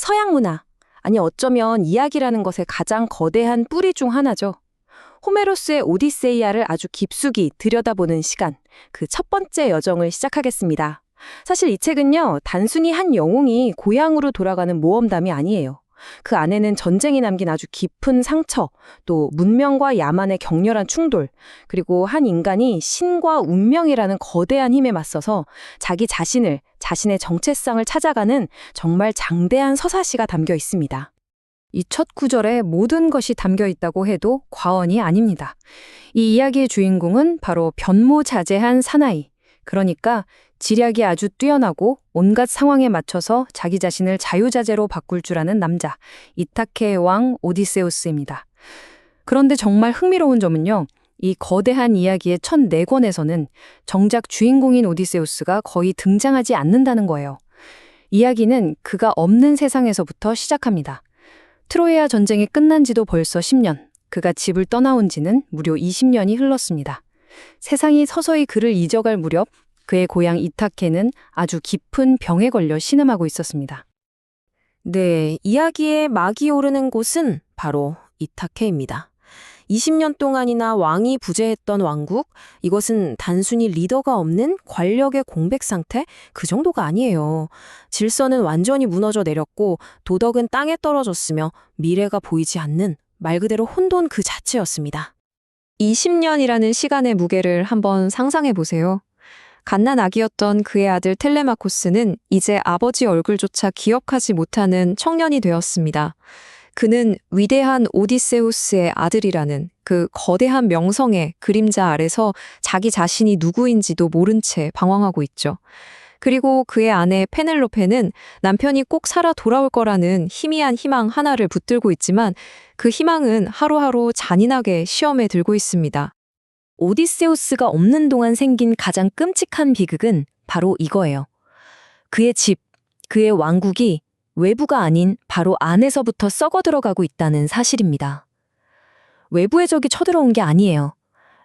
서양 문화, 아니 어쩌면 이야기라는 것의 가장 거대한 뿌리 중 하나죠. 호메로스의 오디세이아를 아주 깊숙이 들여다보는 시간, 그 첫 번째 여정을 시작하겠습니다. 사실 이 책은요, 단순히 한 영웅이 고향으로 돌아가는 모험담이 아니에요. 그 안에는 전쟁이 남긴 아주 깊은 상처, 또 문명과 야만의 격렬한 충돌, 그리고 한 인간이 신과 운명이라는 거대한 힘에 맞서서 자기 자신을, 자신의 정체성을 찾아가는 정말 장대한 서사시가 담겨 있습니다. 이 첫 구절에 모든 것이 담겨 있다고 해도 과언이 아닙니다. 이 이야기의 주인공은 바로 변모자제한 사나이, 그러니까 지략이 아주 뛰어나고 온갖 상황에 맞춰서 자기 자신을 자유자재로 바꿀 줄 아는 남자, 이타케의 왕 오디세우스입니다. 그런데 정말 흥미로운 점은요, 이 거대한 이야기의 첫 4권에서는 정작 주인공인 오디세우스가 거의 등장하지 않는다는 거예요. 이야기는 그가 없는 세상에서부터 시작합니다. 트로이아 전쟁이 끝난 지도 벌써 10년, 그가 집을 떠나온 지는 무려 20년이 흘렀습니다. 세상이 서서히 그를 잊어갈 무렵 그의 고향 이타케는 아주 깊은 병에 걸려 신음하고 있었습니다. 네, 이야기의 막이 오르는 곳은 바로 이타케입니다. 20년 동안이나 왕이 부재했던 왕국, 이것은 단순히 리더가 없는 권력의 공백 상태? 그 정도가 아니에요. 질서는 완전히 무너져 내렸고 도덕은 땅에 떨어졌으며 미래가 보이지 않는 말 그대로 혼돈 그 자체였습니다. 20년이라는 시간의 무게를 한번 상상해 보세요. 갓난아기였던 그의 아들 텔레마코스는 이제 아버지 얼굴조차 기억하지 못하는 청년이 되었습니다. 그는 위대한 오디세우스의 아들이라는 그 거대한 명성의 그림자 아래서 자기 자신이 누구인지도 모른 채 방황하고 있죠. 그리고 그의 아내 페넬로페는 남편이 꼭 살아 돌아올 거라는 희미한 희망 하나를 붙들고 있지만 그 희망은 하루하루 잔인하게 시험에 들고 있습니다. 오디세우스가 없는 동안 생긴 가장 끔찍한 비극은 바로 이거예요. 그의 집, 그의 왕국이 외부가 아닌 바로 안에서부터 썩어 들어가고 있다는 사실입니다. 외부의 적이 쳐들어온 게 아니에요.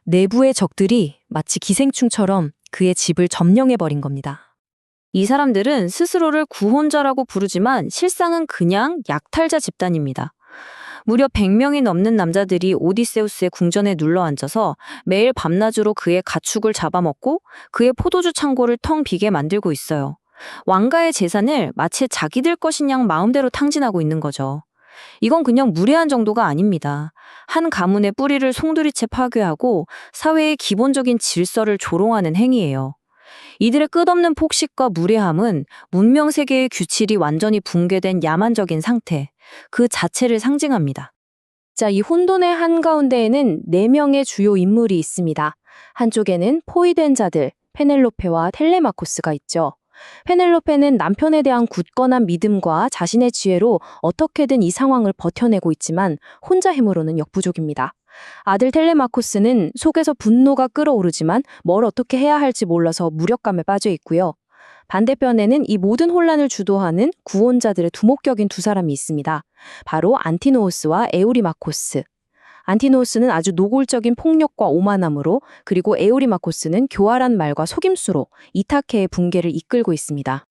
내부의 적들이 마치 기생충처럼 그의 집을 점령해버린 겁니다. 이 사람들은 스스로를 구혼자라고 부르지만 실상은 그냥 약탈자 집단입니다. 무려 100명이 넘는 남자들이 오디세우스의 궁전에 눌러앉아서 매일 밤낮으로 그의 가축을 잡아먹고 그의 포도주 창고를 텅 비게 만들고 있어요. 왕가의 재산을 마치 자기들 것인 양 마음대로 탕진하고 있는 거죠. 이건 그냥 무례한 정도가 아닙니다. 한 가문의 뿌리를 송두리째 파괴하고 사회의 기본적인 질서를 조롱하는 행위예요. 이들의 끝없는 폭식과 무례함은 문명 세계의 규칙이 완전히 붕괴된 야만적인 상태, 그 자체를 상징합니다. 자, 이 혼돈의 한가운데에는 4명의 주요 인물이 있습니다. 한쪽에는 포위된 자들, 페넬로페와 텔레마코스가 있죠. 페넬로페는 남편에 대한 굳건한 믿음과 자신의 지혜로 어떻게든 이 상황을 버텨내고 있지만 혼자 힘으로는 역부족입니다. 아들 텔레마코스는 속에서 분노가 끓어오르지만 뭘 어떻게 해야 할지 몰라서 무력감에 빠져 있고요. 반대편에는 이 모든 혼란을 주도하는 구원자들의 두목격인 2사람이 있습니다. 바로 안티노우스와 에우리마코스. 안티노우스는 아주 노골적인 폭력과 오만함으로, 그리고 에우리마코스는 교활한 말과 속임수로 이타케의 붕괴를 이끌고 있습니다.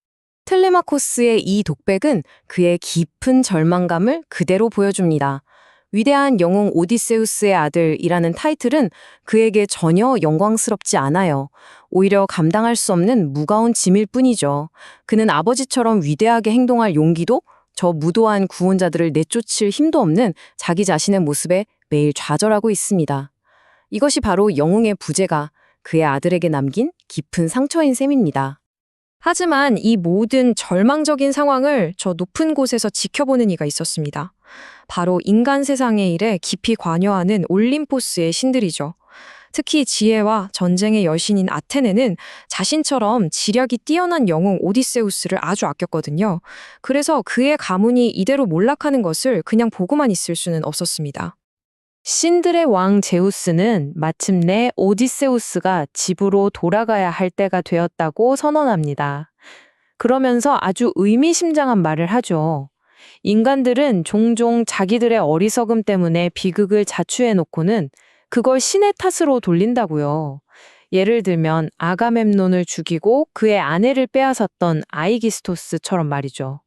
텔레마코스의 이 독백은 그의 깊은 절망감을 그대로 보여줍니다. 위대한 영웅 오디세우스의 아들이라는 타이틀은 그에게 전혀 영광스럽지 않아요. 오히려 감당할 수 없는 무거운 짐일 뿐이죠. 그는 아버지처럼 위대하게 행동할 용기도, 저 무도한 구원자들을 내쫓을 힘도 없는 자기 자신의 모습에 매일 좌절하고 있습니다. 이것이 바로 영웅의 부재가 그의 아들에게 남긴 깊은 상처인 셈입니다. 하지만 이 모든 절망적인 상황을 저 높은 곳에서 지켜보는 이가 있었습니다. 바로 인간 세상의 일에 깊이 관여하는 올림포스의 신들이죠. 특히 지혜와 전쟁의 여신인 아테네는 자신처럼 지략이 뛰어난 영웅 오디세우스를 아주 아꼈거든요. 그래서 그의 가문이 이대로 몰락하는 것을 그냥 보고만 있을 수는 없었습니다. 신들의 왕 제우스는 마침내 오디세우스가 집으로 돌아가야 할 때가 되었다고 선언합니다. 그러면서 아주 의미심장한 말을 하죠. 인간들은 종종 자기들의 어리석음 때문에 비극을 자초해놓고는 그걸 신의 탓으로 돌린다고요. 예를 들면 아가멤논을 죽이고 그의 아내를 빼앗았던 아이기스토스처럼 말이죠.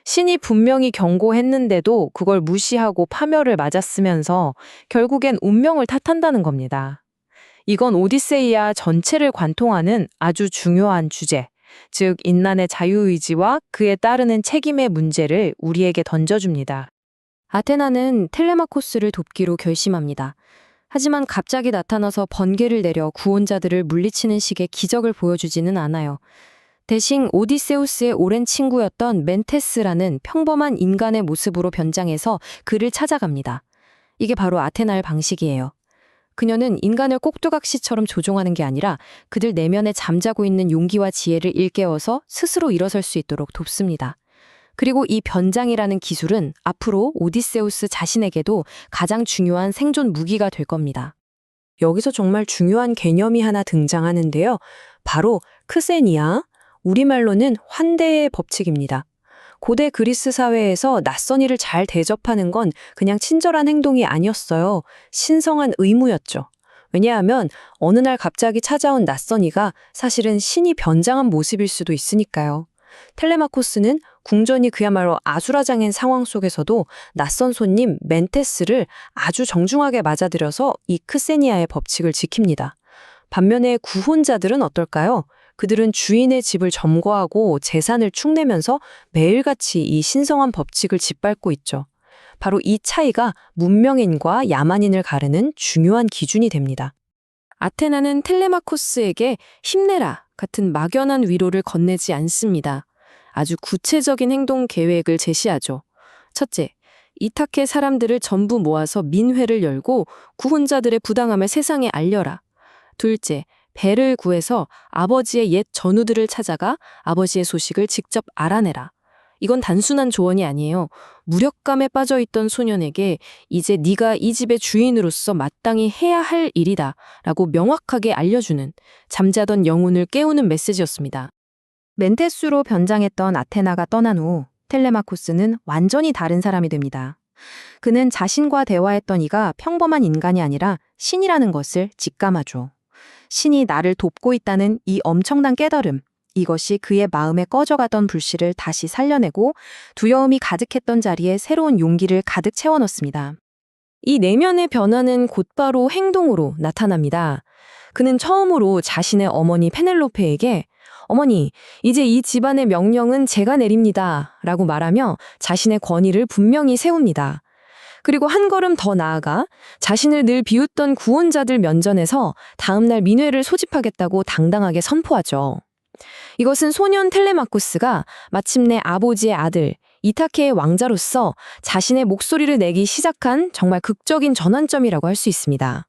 신이 분명히 경고했는데도 그걸 무시하고 파멸을 맞았으면서 결국엔 운명을 탓한다는 겁니다. 이건 오디세이아 전체를 관통하는 아주 중요한 주제, 즉 인간의 자유의지와 그에 따르는 책임의 문제를 우리에게 던져줍니다. 아테나는 텔레마코스를 돕기로 결심합니다. 하지만 갑자기 나타나서 번개를 내려 구원자들을 물리치는 식의 기적을 보여주지는 않아요. 대신 오디세우스의 오랜 친구였던 멘테스라는 평범한 인간의 모습으로 변장해서 그를 찾아갑니다. 이게 바로 아테나의 방식이에요. 그녀는 인간을 꼭두각시처럼 조종하는 게 아니라 그들 내면에 잠자고 있는 용기와 지혜를 일깨워서 스스로 일어설 수 있도록 돕습니다. 그리고 이 변장이라는 기술은 앞으로 오디세우스 자신에게도 가장 중요한 생존 무기가 될 겁니다. 여기서 정말 중요한 개념이 하나 등장하는데요. 바로 크세니아, 우리말로는 환대의 법칙입니다. 고대 그리스 사회에서 낯선 이를 잘 대접하는 건 그냥 친절한 행동이 아니었어요. 신성한 의무였죠. 왜냐하면 어느 날 갑자기 찾아온 낯선 이가 사실은 신이 변장한 모습일 수도 있으니까요. 텔레마코스는 궁전이 그야말로 아수라장인 상황 속에서도 낯선 손님 멘테스를 아주 정중하게 맞아들여서 이 크세니아의 법칙을 지킵니다. 반면에 구혼자들은 어떨까요? 그들은 주인의 집을 점거하고 재산을 축내면서 매일같이 이 신성한 법칙을 짓밟고 있죠. 바로 이 차이가 문명인과 야만인을 가르는 중요한 기준이 됩니다. 아테나는 텔레마코스에게 힘내라 같은 막연한 위로를 건네지 않습니다. 아주 구체적인 행동 계획을 제시하죠. 첫째, 이타케 사람들을 전부 모아서 민회를 열고 구혼자들의 부당함을 세상에 알려라. 둘째, 배를 구해서 아버지의 옛 전우들을 찾아가 아버지의 소식을 직접 알아내라. 이건 단순한 조언이 아니에요. 무력감에 빠져있던 소년에게 이제 네가 이 집의 주인으로서 마땅히 해야 할 일이다 라고 명확하게 알려주는 잠자던 영혼을 깨우는 메시지였습니다. 멘테스로 변장했던 아테나가 떠난 후 텔레마코스는 완전히 다른 사람이 됩니다. 그는 자신과 대화했던 이가 평범한 인간이 아니라 신이라는 것을 직감하죠. 신이 나를 돕고 있다는 이 엄청난 깨달음, 이것이 그의 마음에 꺼져가던 불씨를 다시 살려내고 두려움이 가득했던 자리에 새로운 용기를 가득 채워넣습니다. 이 내면의 변화는 곧바로 행동으로 나타납니다. 그는 처음으로 자신의 어머니 페넬로페에게 어머니, 이제 이 집안의 명령은 제가 내립니다 라고 말하며 자신의 권위를 분명히 세웁니다. 그리고 한 걸음 더 나아가 자신을 늘 비웃던 구혼자들 면전에서 다음날 민회를 소집하겠다고 당당하게 선포하죠. 이것은 소년 텔레마코스가 마침내 아버지의 아들 이타케의 왕자로서 자신의 목소리를 내기 시작한 정말 극적인 전환점이라고 할 수 있습니다.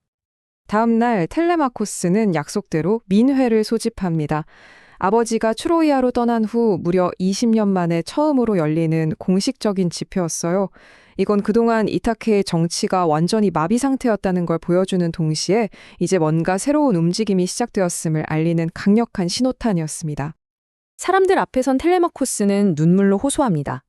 다음 날 텔레마코스는 약속대로 민회를 소집합니다. 아버지가 트로이아로 떠난 후 무려 20년 만에 처음으로 열리는 공식적인 집회였어요. 이건 그동안 이타케의 정치가 완전히 마비 상태였다는 걸 보여주는 동시에 이제 뭔가 새로운 움직임이 시작되었음을 알리는 강력한 신호탄이었습니다. 사람들 앞에선 텔레마코스는 눈물로 호소합니다.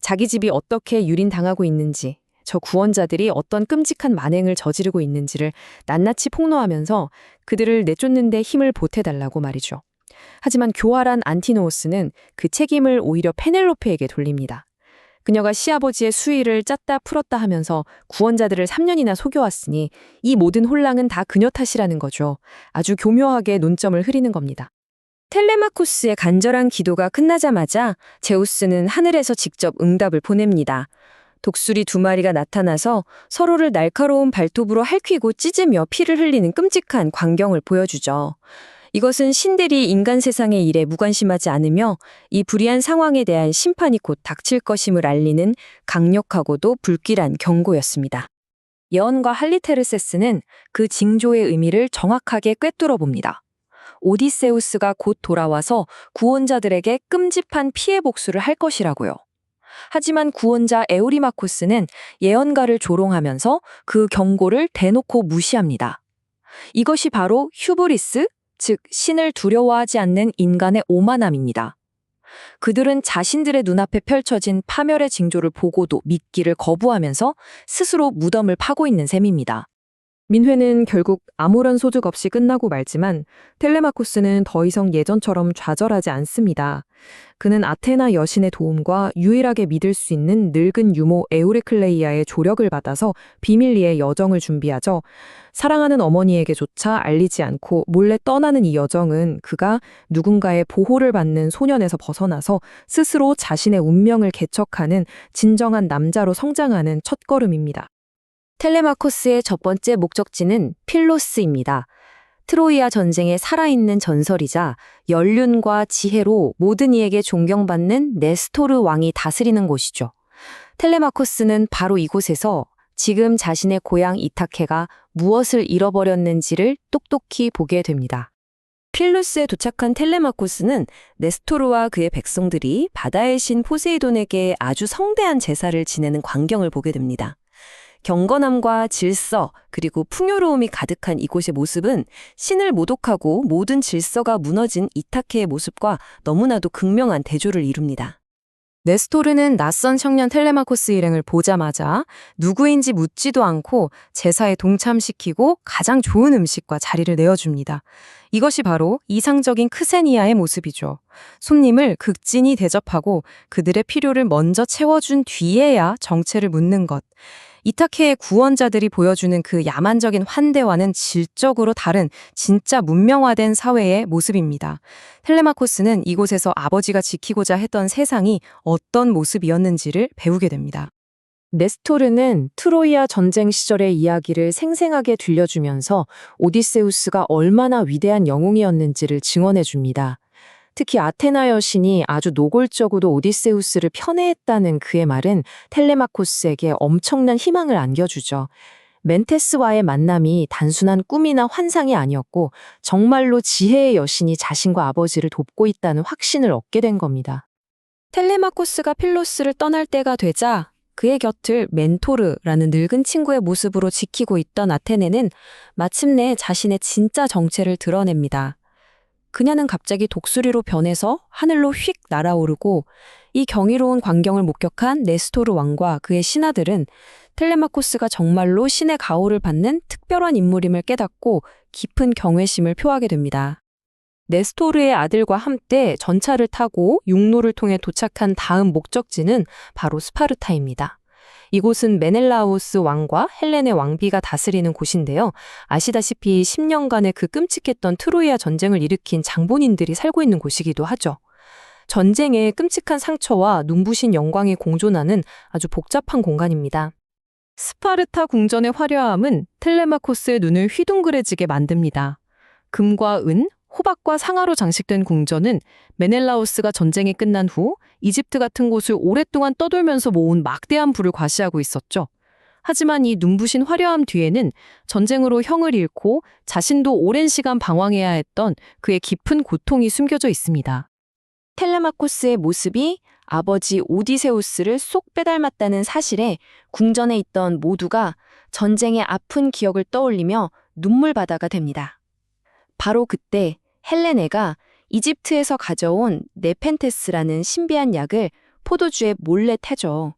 자기 집이 어떻게 유린당하고 있는지, 저 구원자들이 어떤 끔찍한 만행을 저지르고 있는지를 낱낱이 폭로하면서 그들을 내쫓는 데 힘을 보태달라고 말이죠. 하지만 교활한 안티노우스는 그 책임을 오히려 페넬로페에게 돌립니다. 그녀가 시아버지의 수의를 짰다 풀었다 하면서 구원자들을 3년이나 속여왔으니 이 모든 혼란은 다 그녀 탓이라는 거죠. 아주 교묘하게 논점을 흐리는 겁니다. 텔레마코스의 간절한 기도가 끝나자마자 제우스는 하늘에서 직접 응답을 보냅니다. 독수리 2마리가 나타나서 서로를 날카로운 발톱으로 핥히고 찢으며 피를 흘리는 끔찍한 광경을 보여주죠. 이것은 신들이 인간 세상의 일에 무관심하지 않으며 이 불의한 상황에 대한 심판이 곧 닥칠 것임을 알리는 강력하고도 불길한 경고였습니다. 예언가 할리테르세스는 그 징조의 의미를 정확하게 꿰뚫어 봅니다. 오디세우스가 곧 돌아와서 구원자들에게 끔찍한 피해 복수를 할 것이라고요. 하지만 구원자 에우리마코스는 예언가를 조롱하면서 그 경고를 대놓고 무시합니다. 이것이 바로 휴브리스, 즉 신을 두려워하지 않는 인간의 오만함입니다. 그들은 자신들의 눈앞에 펼쳐진 파멸의 징조를 보고도 믿기를 거부하면서 스스로 무덤을 파고 있는 셈입니다. 민회는 결국 아무런 소득 없이 끝나고 말지만 텔레마코스는 더 이상 예전처럼 좌절하지 않습니다. 그는 아테나 여신의 도움과 유일하게 믿을 수 있는 늙은 유모 에우레클레이아의 조력을 받아서 비밀리에 여정을 준비하죠. 사랑하는 어머니에게조차 알리지 않고 몰래 떠나는 이 여정은 그가 누군가의 보호를 받는 소년에서 벗어나서 스스로 자신의 운명을 개척하는 진정한 남자로 성장하는 첫걸음입니다. 텔레마코스의 첫 번째 목적지는 필로스입니다. 트로이아 전쟁의 살아있는 전설이자 연륜과 지혜로 모든 이에게 존경받는 네스토르 왕이 다스리는 곳이죠. 텔레마코스는 바로 이곳에서 지금 자신의 고향 이타케가 무엇을 잃어버렸는지를 똑똑히 보게 됩니다. 필로스에 도착한 텔레마코스는 네스토르와 그의 백성들이 바다의 신 포세이돈에게 아주 성대한 제사를 지내는 광경을 보게 됩니다. 경건함과 질서 그리고 풍요로움이 가득한 이곳의 모습은 신을 모독하고 모든 질서가 무너진 이타케의 모습과 너무나도 극명한 대조를 이룹니다. 네스토르는 낯선 청년 텔레마코스 일행을 보자마자 누구인지 묻지도 않고 제사에 동참시키고 가장 좋은 음식과 자리를 내어줍니다. 이것이 바로 이상적인 크세니아의 모습이죠. 손님을 극진히 대접하고 그들의 필요를 먼저 채워준 뒤에야 정체를 묻는 것. 이타케의 구원자들이 보여주는 그 야만적인 환대와는 질적으로 다른 진짜 문명화된 사회의 모습입니다. 텔레마코스는 이곳에서 아버지가 지키고자 했던 세상이 어떤 모습이었는지를 배우게 됩니다. 네스토르는 트로이아 전쟁 시절의 이야기를 생생하게 들려주면서 오디세우스가 얼마나 위대한 영웅이었는지를 증언해 줍니다. 특히 아테나 여신이 아주 노골적으로 오디세우스를 편애했다는 그의 말은 텔레마코스에게 엄청난 희망을 안겨주죠. 멘테스와의 만남이 단순한 꿈이나 환상이 아니었고 정말로 지혜의 여신이 자신과 아버지를 돕고 있다는 확신을 얻게 된 겁니다. 텔레마코스가 필로스를 떠날 때가 되자 그의 곁을 멘토르라는 늙은 친구의 모습으로 지키고 있던 아테네는 마침내 자신의 진짜 정체를 드러냅니다. 그녀는 갑자기 독수리로 변해서 하늘로 휙 날아오르고 이 경이로운 광경을 목격한 네스토르 왕과 그의 신하들은 텔레마코스가 정말로 신의 가호를 받는 특별한 인물임을 깨닫고 깊은 경외심을 표하게 됩니다. 네스토르의 아들과 함께 전차를 타고 육로를 통해 도착한 다음 목적지는 바로 스파르타입니다. 이곳은 메넬라우스 왕과 헬렌의 왕비가 다스리는 곳인데요. 아시다시피 10년간의 그 끔찍했던 트로이아 전쟁을 일으킨 장본인들이 살고 있는 곳이기도 하죠. 전쟁의 끔찍한 상처와 눈부신 영광이 공존하는 아주 복잡한 공간입니다. 스파르타 궁전의 화려함은 텔레마코스의 눈을 휘둥그레지게 만듭니다. 금과 은, 호박과 상아로 장식된 궁전은 메넬라우스가 전쟁이 끝난 후 이집트 같은 곳을 오랫동안 떠돌면서 모은 막대한 부를 과시하고 있었죠. 하지만 이 눈부신 화려함 뒤에는 전쟁으로 형을 잃고 자신도 오랜 시간 방황해야 했던 그의 깊은 고통이 숨겨져 있습니다. 텔레마코스의 모습이 아버지 오디세우스를 쏙 빼닮았다는 사실에 궁전에 있던 모두가 전쟁의 아픈 기억을 떠올리며 눈물바다가 됩니다. 바로 그때 헬레네가 이집트에서 가져온 네펜테스라는 신비한 약을 포도주에 몰래 태죠.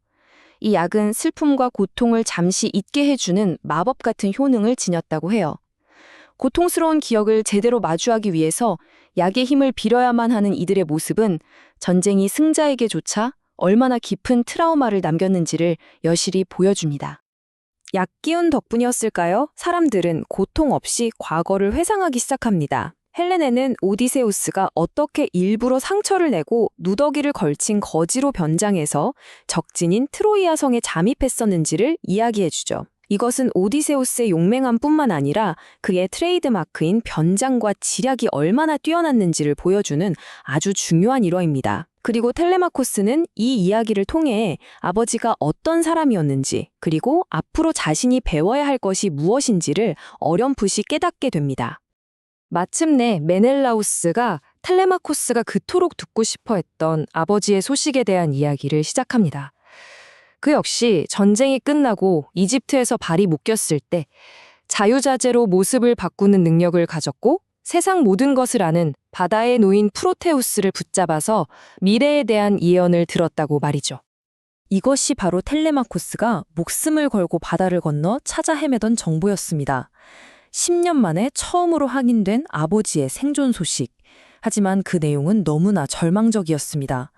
이 약은 슬픔과 고통을 잠시 잊게 해주는 마법 같은 효능을 지녔다고 해요. 고통스러운 기억을 제대로 마주하기 위해서 약의 힘을 빌어야만 하는 이들의 모습은 전쟁이 승자에게조차 얼마나 깊은 트라우마를 남겼는지를 여실히 보여줍니다. 약 기운 덕분이었을까요? 사람들은 고통 없이 과거를 회상하기 시작합니다. 헬레네는 오디세우스가 어떻게 일부러 상처를 내고 누더기를 걸친 거지로 변장해서 적진인 트로이아 성에 잠입했었는지를 이야기해주죠. 이것은 오디세우스의 용맹함뿐만 아니라 그의 트레이드마크인 변장과 지략이 얼마나 뛰어났는지를 보여주는 아주 중요한 일화입니다. 그리고 텔레마코스는 이 이야기를 통해 아버지가 어떤 사람이었는지 그리고 앞으로 자신이 배워야 할 것이 무엇인지를 어렴풋이 깨닫게 됩니다. 마침내 메넬라우스가 텔레마코스가 그토록 듣고 싶어 했던 아버지의 소식에 대한 이야기를 시작합니다. 그 역시 전쟁이 끝나고 이집트에서 발이 묶였을 때 자유자재로 모습을 바꾸는 능력을 가졌고 세상 모든 것을 아는 바다에 놓인 프로테우스를 붙잡아서 미래에 대한 예언을 들었다고 말이죠. 이것이 바로 텔레마코스가 목숨을 걸고 바다를 건너 찾아 헤매던 정보였습니다. 10년 만에 처음으로 확인된 아버지의 생존 소식. 하지만 그 내용은 너무나 절망적이었습니다.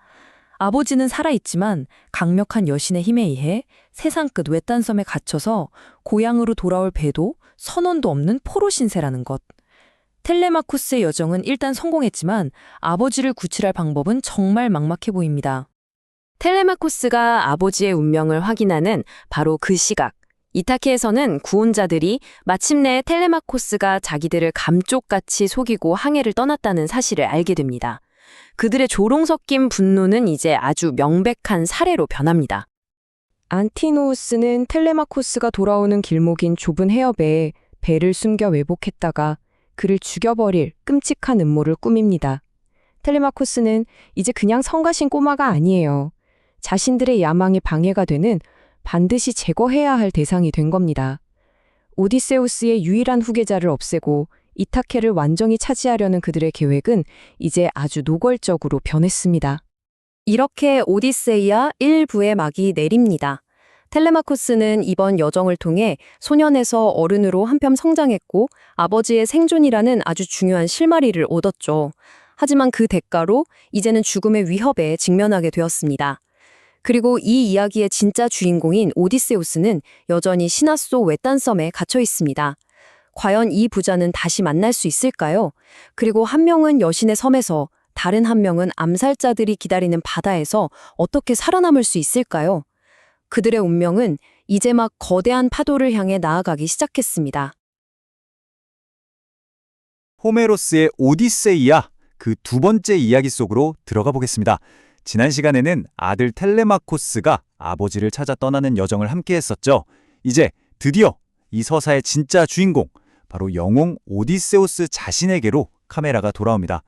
아버지는 살아있지만 강력한 여신의 힘에 의해 세상 끝 외딴섬에 갇혀서 고향으로 돌아올 배도 선원도 없는 포로 신세라는 것. 텔레마코스의 여정은 일단 성공했지만 아버지를 구출할 방법은 정말 막막해 보입니다. 텔레마코스가 아버지의 운명을 확인하는 바로 그 시각. 이타케에서는 구원자들이 마침내 텔레마코스가 자기들을 감쪽같이 속이고 항해를 떠났다는 사실을 알게 됩니다. 그들의 조롱 섞인 분노는 이제 아주 명백한 살해로 변합니다. 안티노우스는 텔레마코스가 돌아오는 길목인 좁은 해협에 배를 숨겨 왜복했다가 그를 죽여버릴 끔찍한 음모를 꾸밉니다. 텔레마코스는 이제 그냥 성가신 꼬마가 아니에요. 자신들의 야망에 방해가 되는 반드시 제거해야 할 대상이 된 겁니다. 오디세우스의 유일한 후계자를 없애고 이타케를 완전히 차지하려는 그들의 계획은 이제 아주 노골적으로 변했습니다. 이렇게 오디세이아 1부의 막이 내립니다. 텔레마코스는 이번 여정을 통해 소년에서 어른으로 한뼘 성장했고 아버지의 생존이라는 아주 중요한 실마리를 얻었죠. 하지만 그 대가로 이제는 죽음의 위협에 직면하게 되었습니다. 그리고 이 이야기의 진짜 주인공인 오디세우스는 여전히 신화 속 외딴섬에 갇혀 있습니다. 과연 이 부자는 다시 만날 수 있을까요? 그리고 한 명은 여신의 섬에서, 다른 한 명은 암살자들이 기다리는 바다에서 어떻게 살아남을 수 있을까요? 그들의 운명은 이제 막 거대한 파도를 향해 나아가기 시작했습니다. 호메로스의 오디세이아, 그 두 번째 이야기 속으로 들어가 보겠습니다. 지난 시간에는 아들 텔레마코스가 아버지를 찾아 떠나는 여정을 함께 했었죠. 이제 드디어 이 서사의 진짜 주인공, 바로 영웅 오디세우스 자신에게로 카메라가 돌아옵니다.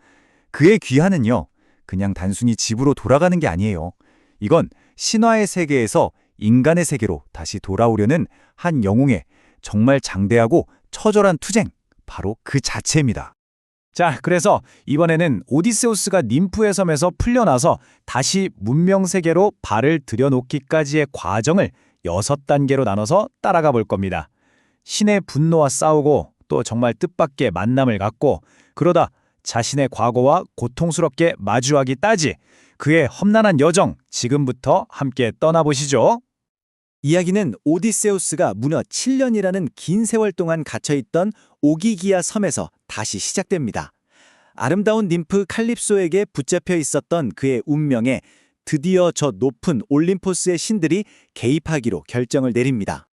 그의 귀환은요, 그냥 단순히 집으로 돌아가는 게 아니에요. 이건 신화의 세계에서 인간의 세계로 다시 돌아오려는 한 영웅의 정말 장대하고 처절한 투쟁, 바로 그 자체입니다. 자, 그래서 이번에는 오디세우스가 님프의 섬에서 풀려나서 다시 문명 세계로 발을 들여놓기까지의 과정을 6단계로 나눠서 따라가 볼 겁니다. 신의 분노와 싸우고 또 정말 뜻밖의 만남을 갖고 그러다 자신의 과거와 고통스럽게 마주하기까지 그의 험난한 여정 지금부터 함께 떠나보시죠. 이야기는 오디세우스가 무려 7년이라는 긴 세월 동안 갇혀있던 오기기아 섬에서 다시 시작됩니다. 아름다운 님프 칼립소에게 붙잡혀 있었던 그의 운명에 드디어 저 높은 올림포스의 신들이 개입하기로 결정을 내립니다.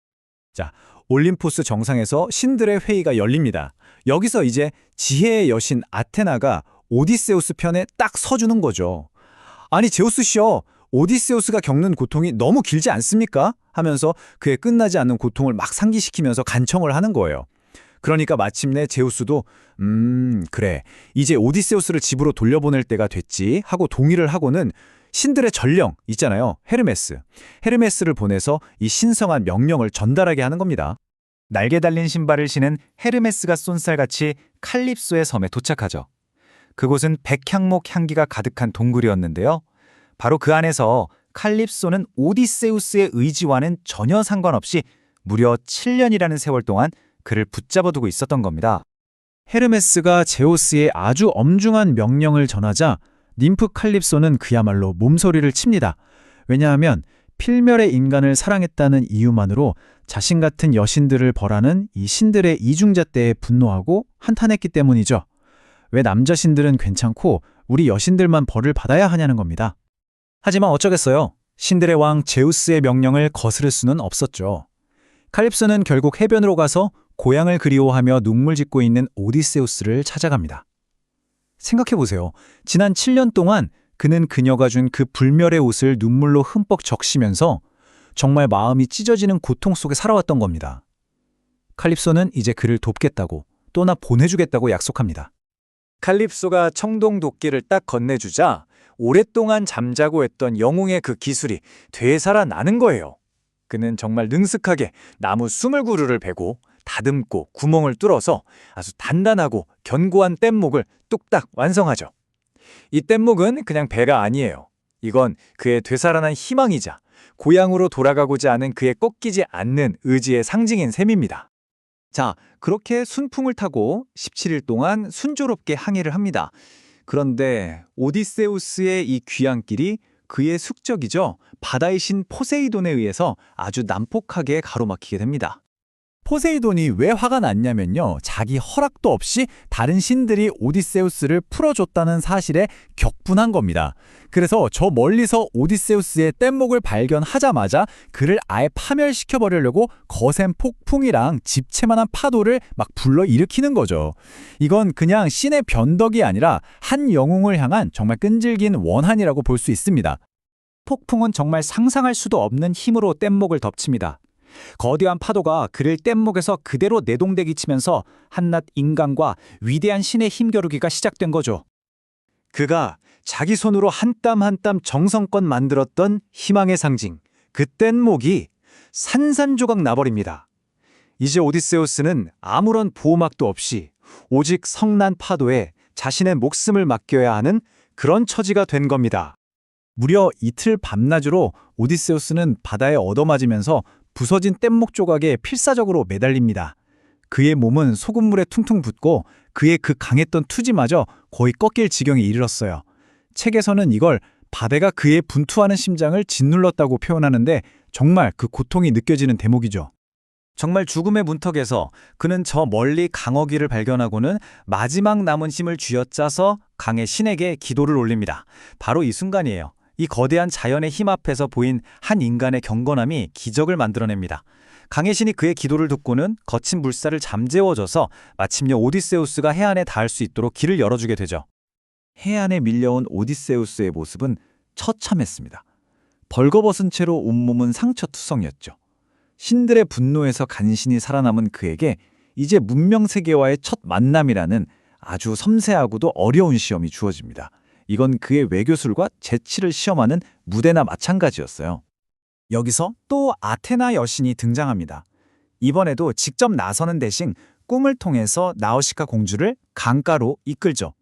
자, 올림포스 정상에서 신들의 회의가 열립니다. 여기서 이제 지혜의 여신 아테나가 오디세우스 편에 딱 서주는 거죠. 아니 제우스시여, 오디세우스가 겪는 고통이 너무 길지 않습니까? 하면서 그의 끝나지 않는 고통을 막 상기시키면서 간청을 하는 거예요. 그러니까 마침내 제우스도 그래, 이제 오디세우스를 집으로 돌려보낼 때가 됐지 하고 동의를 하고는 신들의 전령 있잖아요. 헤르메스를 보내서 이 신성한 명령을 전달하게 하는 겁니다. 날개 달린 신발을 신은 헤르메스가 쏜살같이 칼립소의 섬에 도착하죠. 그곳은 백향목 향기가 가득한 동굴이었는데요. 바로 그 안에서 칼립소는 오디세우스의 의지와는 전혀 상관없이 무려 7년이라는 세월 동안 그를 붙잡아두고 있었던 겁니다. 헤르메스가 제우스의 아주 엄중한 명령을 전하자 님프 칼립소는 그야말로 몸소리를 칩니다. 왜냐하면 필멸의 인간을 사랑했다는 이유만으로 자신 같은 여신들을 벌하는 이 신들의 이중잣대에 분노하고 한탄했기 때문이죠. 왜 남자 신들은 괜찮고 우리 여신들만 벌을 받아야 하냐는 겁니다. 하지만 어쩌겠어요. 신들의 왕 제우스의 명령을 거스를 수는 없었죠. 칼립소는 결국 해변으로 가서 고향을 그리워하며 눈물 짓고 있는 오디세우스를 찾아갑니다. 생각해보세요. 지난 7년 동안 그는 그녀가 준 그 불멸의 옷을 눈물로 흠뻑 적시면서 정말 마음이 찢어지는 고통 속에 살아왔던 겁니다. 칼립소는 이제 그를 돕겠다고, 또나 보내주겠다고 약속합니다. 칼립소가 청동 도끼를 딱 건네주자 오랫동안 잠자고 했던 영웅의 그 기술이 되살아나는 거예요. 그는 정말 능숙하게 나무 20그루를 베고 다듬고 구멍을 뚫어서 아주 단단하고 견고한 뗏목을 뚝딱 완성하죠. 이 뗏목은 그냥 배가 아니에요. 이건 그의 되살아난 희망이자 고향으로 돌아가고자 하는 그의 꺾이지 않는 의지의 상징인 셈입니다. 자, 그렇게 순풍을 타고 17일 동안 순조롭게 항해를 합니다. 그런데 오디세우스의 이 귀향길이 그의 숙적이죠. 바다의 신 포세이돈에 의해서 아주 난폭하게 가로막히게 됩니다. 포세이돈이 왜 화가 났냐면요. 자기 허락도 없이 다른 신들이 오디세우스를 풀어줬다는 사실에 격분한 겁니다. 그래서 저 멀리서 오디세우스의 뗏목을 발견하자마자 그를 아예 파멸시켜버리려고 거센 폭풍이랑 집채만한 파도를 막 불러일으키는 거죠. 이건 그냥 신의 변덕이 아니라 한 영웅을 향한 정말 끈질긴 원한이라고 볼 수 있습니다. 폭풍은 정말 상상할 수도 없는 힘으로 뗏목을 덮칩니다. 거대한 파도가 그를 뗏목에서 그대로 내동대기 치면서 한낱 인간과 위대한 신의 힘겨루기가 시작된 거죠. 그가 자기 손으로 한 땀 한 땀 정성껏 만들었던 희망의 상징, 그 뗏목이 산산조각 나버립니다. 이제 오디세우스는 아무런 보호막도 없이 오직 성난 파도에 자신의 목숨을 맡겨야 하는 그런 처지가 된 겁니다. 무려 이틀 밤낮으로 오디세우스는 바다에 얻어맞으면서 부서진 뗏목 조각에 필사적으로 매달립니다. 그의 몸은 소금물에 퉁퉁 붓고 그의 그 강했던 투지마저 거의 꺾일 지경에 이르렀어요. 책에서는 이걸 바다가 그의 분투하는 심장을 짓눌렀다고 표현하는데 정말 그 고통이 느껴지는 대목이죠. 정말 죽음의 문턱에서 그는 저 멀리 강어귀를 발견하고는 마지막 남은 힘을 쥐어짜서 강의 신에게 기도를 올립니다. 바로 이 순간이에요. 이 거대한 자연의 힘 앞에서 보인 한 인간의 경건함이 기적을 만들어냅니다. 강의 신이 그의 기도를 듣고는 거친 물살을 잠재워줘서 마침내 오디세우스가 해안에 닿을 수 있도록 길을 열어주게 되죠. 해안에 밀려온 오디세우스의 모습은 처참했습니다. 벌거벗은 채로 온몸은 상처투성이었죠. 신들의 분노에서 간신히 살아남은 그에게 이제 문명세계와의 첫 만남이라는 아주 섬세하고도 어려운 시험이 주어집니다. 이건 그의 외교술과 재치를 시험하는 무대나 마찬가지였어요. 여기서 또 아테나 여신이 등장합니다. 이번에도 직접 나서는 대신 꿈을 통해서 나우시카 공주를 강가로 이끌죠.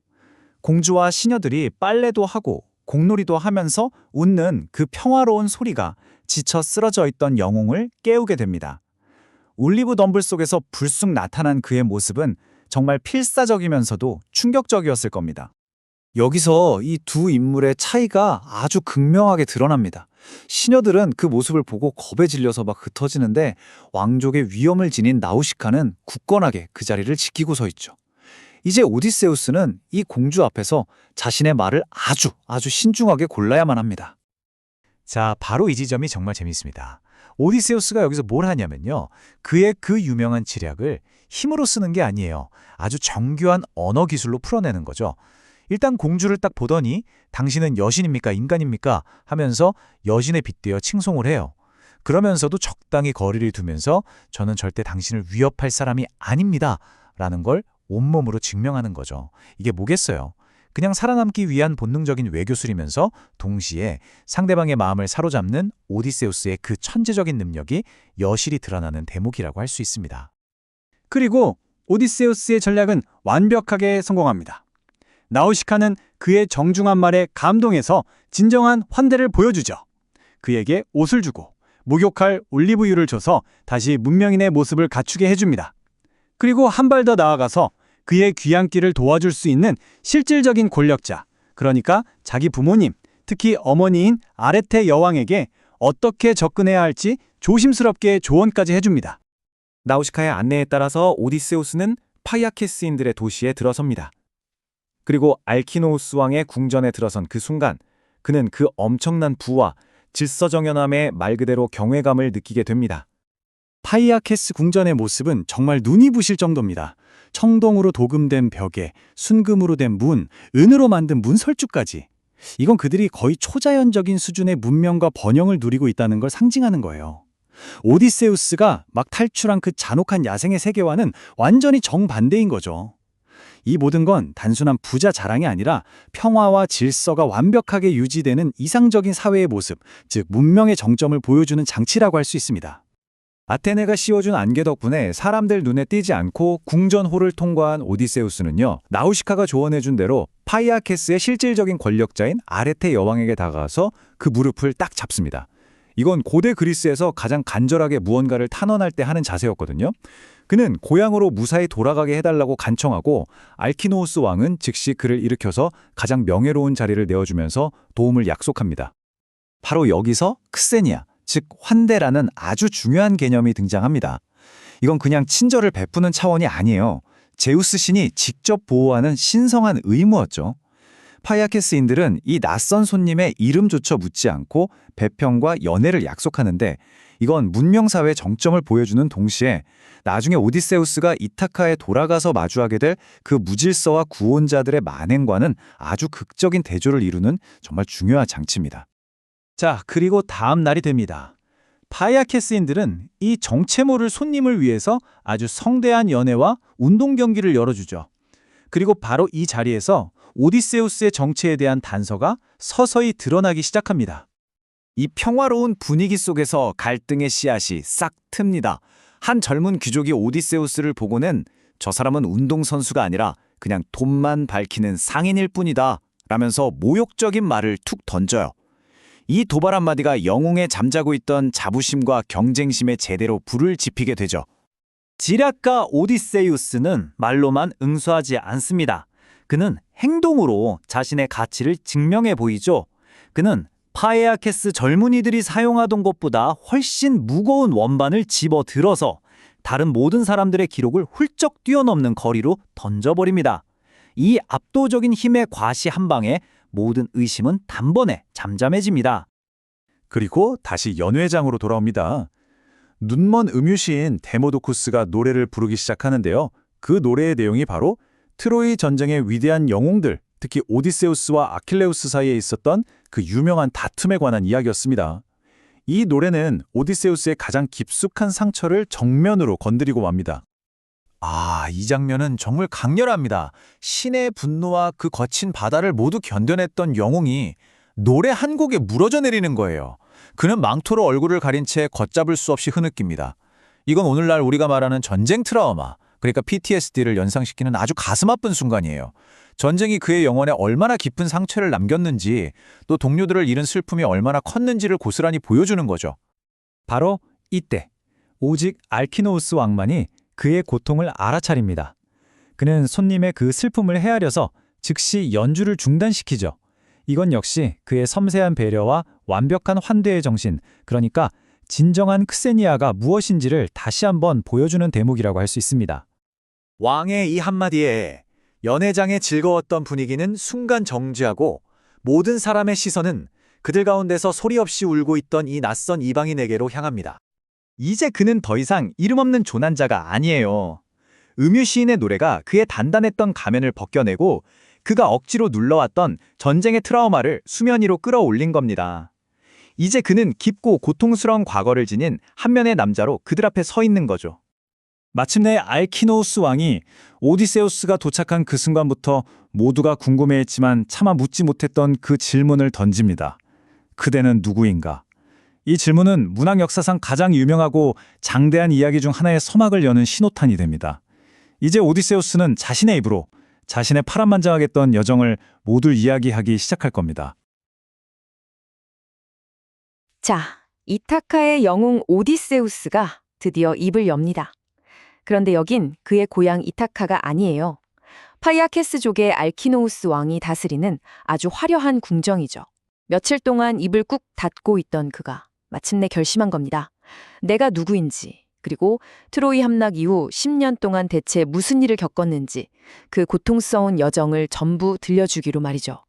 공주와 시녀들이 빨래도 하고 공놀이도 하면서 웃는 그 평화로운 소리가 지쳐 쓰러져 있던 영웅을 깨우게 됩니다. 올리브 덤불 속에서 불쑥 나타난 그의 모습은 정말 필사적이면서도 충격적이었을 겁니다. 여기서 이 두 인물의 차이가 아주 극명하게 드러납니다. 시녀들은 그 모습을 보고 겁에 질려서 막 흩어지는데 왕족의 위엄을 지닌 나우시카는 굳건하게 그 자리를 지키고 서 있죠. 이제 오디세우스는 이 공주 앞에서 자신의 말을 아주 신중하게 골라야만 합니다. 자, 바로 이 지점이 정말 재밌습니다. 오디세우스가 여기서 뭘 하냐면요. 그의 그 유명한 지략을 힘으로 쓰는 게 아니에요. 아주 정교한 언어 기술로 풀어내는 거죠. 일단 공주를 딱 보더니 당신은 여신입니까? 인간입니까? 하면서 여신에 빗대어 칭송을 해요. 그러면서도 적당히 거리를 두면서 저는 절대 당신을 위협할 사람이 아닙니다. 라는 걸 온몸으로 증명하는 거죠. 이게 뭐겠어요? 그냥 살아남기 위한 본능적인 외교술이면서 동시에 상대방의 마음을 사로잡는 오디세우스의 그 천재적인 능력이 여실히 드러나는 대목이라고 할 수 있습니다. 그리고 오디세우스의 전략은 완벽하게 성공합니다. 나우시카는 그의 정중한 말에 감동해서 진정한 환대를 보여주죠. 그에게 옷을 주고 목욕할 올리브유를 줘서 다시 문명인의 모습을 갖추게 해줍니다. 그리고 한 발 더 나아가서 그의 귀향길을 도와줄 수 있는 실질적인 권력자, 그러니까 자기 부모님, 특히 어머니인 아레테 여왕에게 어떻게 접근해야 할지 조심스럽게 조언까지 해줍니다. 나우시카의 안내에 따라서 오디세우스는 파이아케스인들의 도시에 들어섭니다. 그리고 알키노우스 왕의 궁전에 들어선 그 순간 그는 그 엄청난 부와 질서정연함에 말 그대로 경외감을 느끼게 됩니다. 파이아케스 궁전의 모습은 정말 눈이 부실 정도입니다. 청동으로 도금된 벽에 순금으로 된 문, 은으로 만든 문설주까지. 이건 그들이 거의 초자연적인 수준의 문명과 번영을 누리고 있다는 걸 상징하는 거예요. 오디세우스가 막 탈출한 그 잔혹한 야생의 세계와는 완전히 정반대인 거죠. 이 모든 건 단순한 부자 자랑이 아니라 평화와 질서가 완벽하게 유지되는 이상적인 사회의 모습, 즉 문명의 정점을 보여주는 장치라고 할 수 있습니다. 아테네가 씌워준 안개 덕분에 사람들 눈에 띄지 않고 궁전홀을 통과한 오디세우스는요, 나우시카가 조언해준 대로 파이아케스의 실질적인 권력자인 아레테 여왕에게 다가가서 그 무릎을 딱 잡습니다. 이건 고대 그리스에서 가장 간절하게 무언가를 탄원할 때 하는 자세였거든요. 그는 고향으로 무사히 돌아가게 해달라고 간청하고 알키노우스 왕은 즉시 그를 일으켜서 가장 명예로운 자리를 내어주면서 도움을 약속합니다. 바로 여기서 크세니아, 즉 환대라는 아주 중요한 개념이 등장합니다. 이건 그냥 친절을 베푸는 차원이 아니에요. 제우스 신이 직접 보호하는 신성한 의무였죠. 파이아케스인들은 이 낯선 손님의 이름조차 묻지 않고 배평과 연애를 약속하는데 이건 문명사회의 정점을 보여주는 동시에 나중에 오디세우스가 이타카에 돌아가서 마주하게 될 그 무질서와 구원자들의 만행과는 아주 극적인 대조를 이루는 정말 중요한 장치입니다. 자, 그리고 다음 날이 됩니다. 파이아케스인들은 이 정체모를 손님을 위해서 아주 성대한 연회와 운동 경기를 열어주죠. 그리고 바로 이 자리에서 오디세우스의 정체에 대한 단서가 서서히 드러나기 시작합니다. 이 평화로운 분위기 속에서 갈등의 씨앗이 싹 틉니다. 한 젊은 귀족이 오디세우스를 보고는 저 사람은 운동선수가 아니라 그냥 돈만 밝히는 상인일 뿐이다 라면서 모욕적인 말을 툭 던져요. 이 도발 한마디가 영웅에 잠자고 있던 자부심과 경쟁심에 제대로 불을 지피게 되죠. 지략가 오디세우스는 말로만 응수하지 않습니다. 그는 행동으로 자신의 가치를 증명해 보이죠. 그는 파에아케스 젊은이들이 사용하던 것보다 훨씬 무거운 원반을 집어들어서 다른 모든 사람들의 기록을 훌쩍 뛰어넘는 거리로 던져버립니다. 이 압도적인 힘의 과시 한 방에 모든 의심은 단번에 잠잠해집니다. 그리고 다시 연회장으로 돌아옵니다. 눈먼 음유시인 데모도쿠스가 노래를 부르기 시작하는데요. 그 노래의 내용이 바로 트로이 전쟁의 위대한 영웅들, 특히 오디세우스와 아킬레우스 사이에 있었던 그 유명한 다툼에 관한 이야기였습니다. 이 노래는 오디세우스의 가장 깊숙한 상처를 정면으로 건드리고 맙니다. 이 장면은 정말 강렬합니다. 신의 분노와 그 거친 바다를 모두 견뎌냈던 영웅이 노래 한 곡에 무너져 내리는 거예요. 그는 망토로 얼굴을 가린 채 걷잡을 수 없이 흐느낍니다. 이건 오늘날 우리가 말하는 전쟁 트라우마, 그러니까 PTSD를 연상시키는 아주 가슴 아픈 순간이에요. 전쟁이 그의 영혼에 얼마나 깊은 상처를 남겼는지, 또 동료들을 잃은 슬픔이 얼마나 컸는지를 고스란히 보여주는 거죠. 바로 이때 오직 알키노우스 왕만이 그의 고통을 알아차립니다. 그는 손님의 그 슬픔을 헤아려서 즉시 연주를 중단시키죠. 이건 역시 그의 섬세한 배려와 완벽한 환대의 정신, 그러니까 진정한 크세니아가 무엇인지를 다시 한번 보여주는 대목이라고 할 수 있습니다. 왕의 이 한마디에 연회장의 즐거웠던 분위기는 순간 정지하고 모든 사람의 시선은 그들 가운데서 소리 없이 울고 있던 이 낯선 이방인에게로 향합니다. 이제 그는 더 이상 이름 없는 조난자가 아니에요. 음유 시인의 노래가 그의 단단했던 가면을 벗겨내고 그가 억지로 눌러왔던 전쟁의 트라우마를 수면 위로 끌어올린 겁니다. 이제 그는 깊고 고통스러운 과거를 지닌 한면의 남자로 그들 앞에 서 있는 거죠. 마침내 알키노우스 왕이 오디세우스가 도착한 그 순간부터 모두가 궁금해했지만 차마 묻지 못했던 그 질문을 던집니다. 그대는 누구인가? 이 질문은 문학 역사상 가장 유명하고 장대한 이야기 중 하나의 서막을 여는 신호탄이 됩니다. 이제 오디세우스는 자신의 입으로 자신의 파란만장하겠던 여정을 모두 이야기하기 시작할 겁니다. 자, 이타카의 영웅 오디세우스가 드디어 입을 엽니다. 그런데 여긴 그의 고향 이타카가 아니에요. 파이아케스족의 알키노우스 왕이 다스리는 아주 화려한 궁정이죠. 며칠 동안 입을 꾹 닫고 있던 그가 마침내 결심한 겁니다. 내가 누구인지, 그리고 트로이 함락 이후 10년 동안 대체 무슨 일을 겪었는지 그 고통스러운 여정을 전부 들려주기로 말이죠.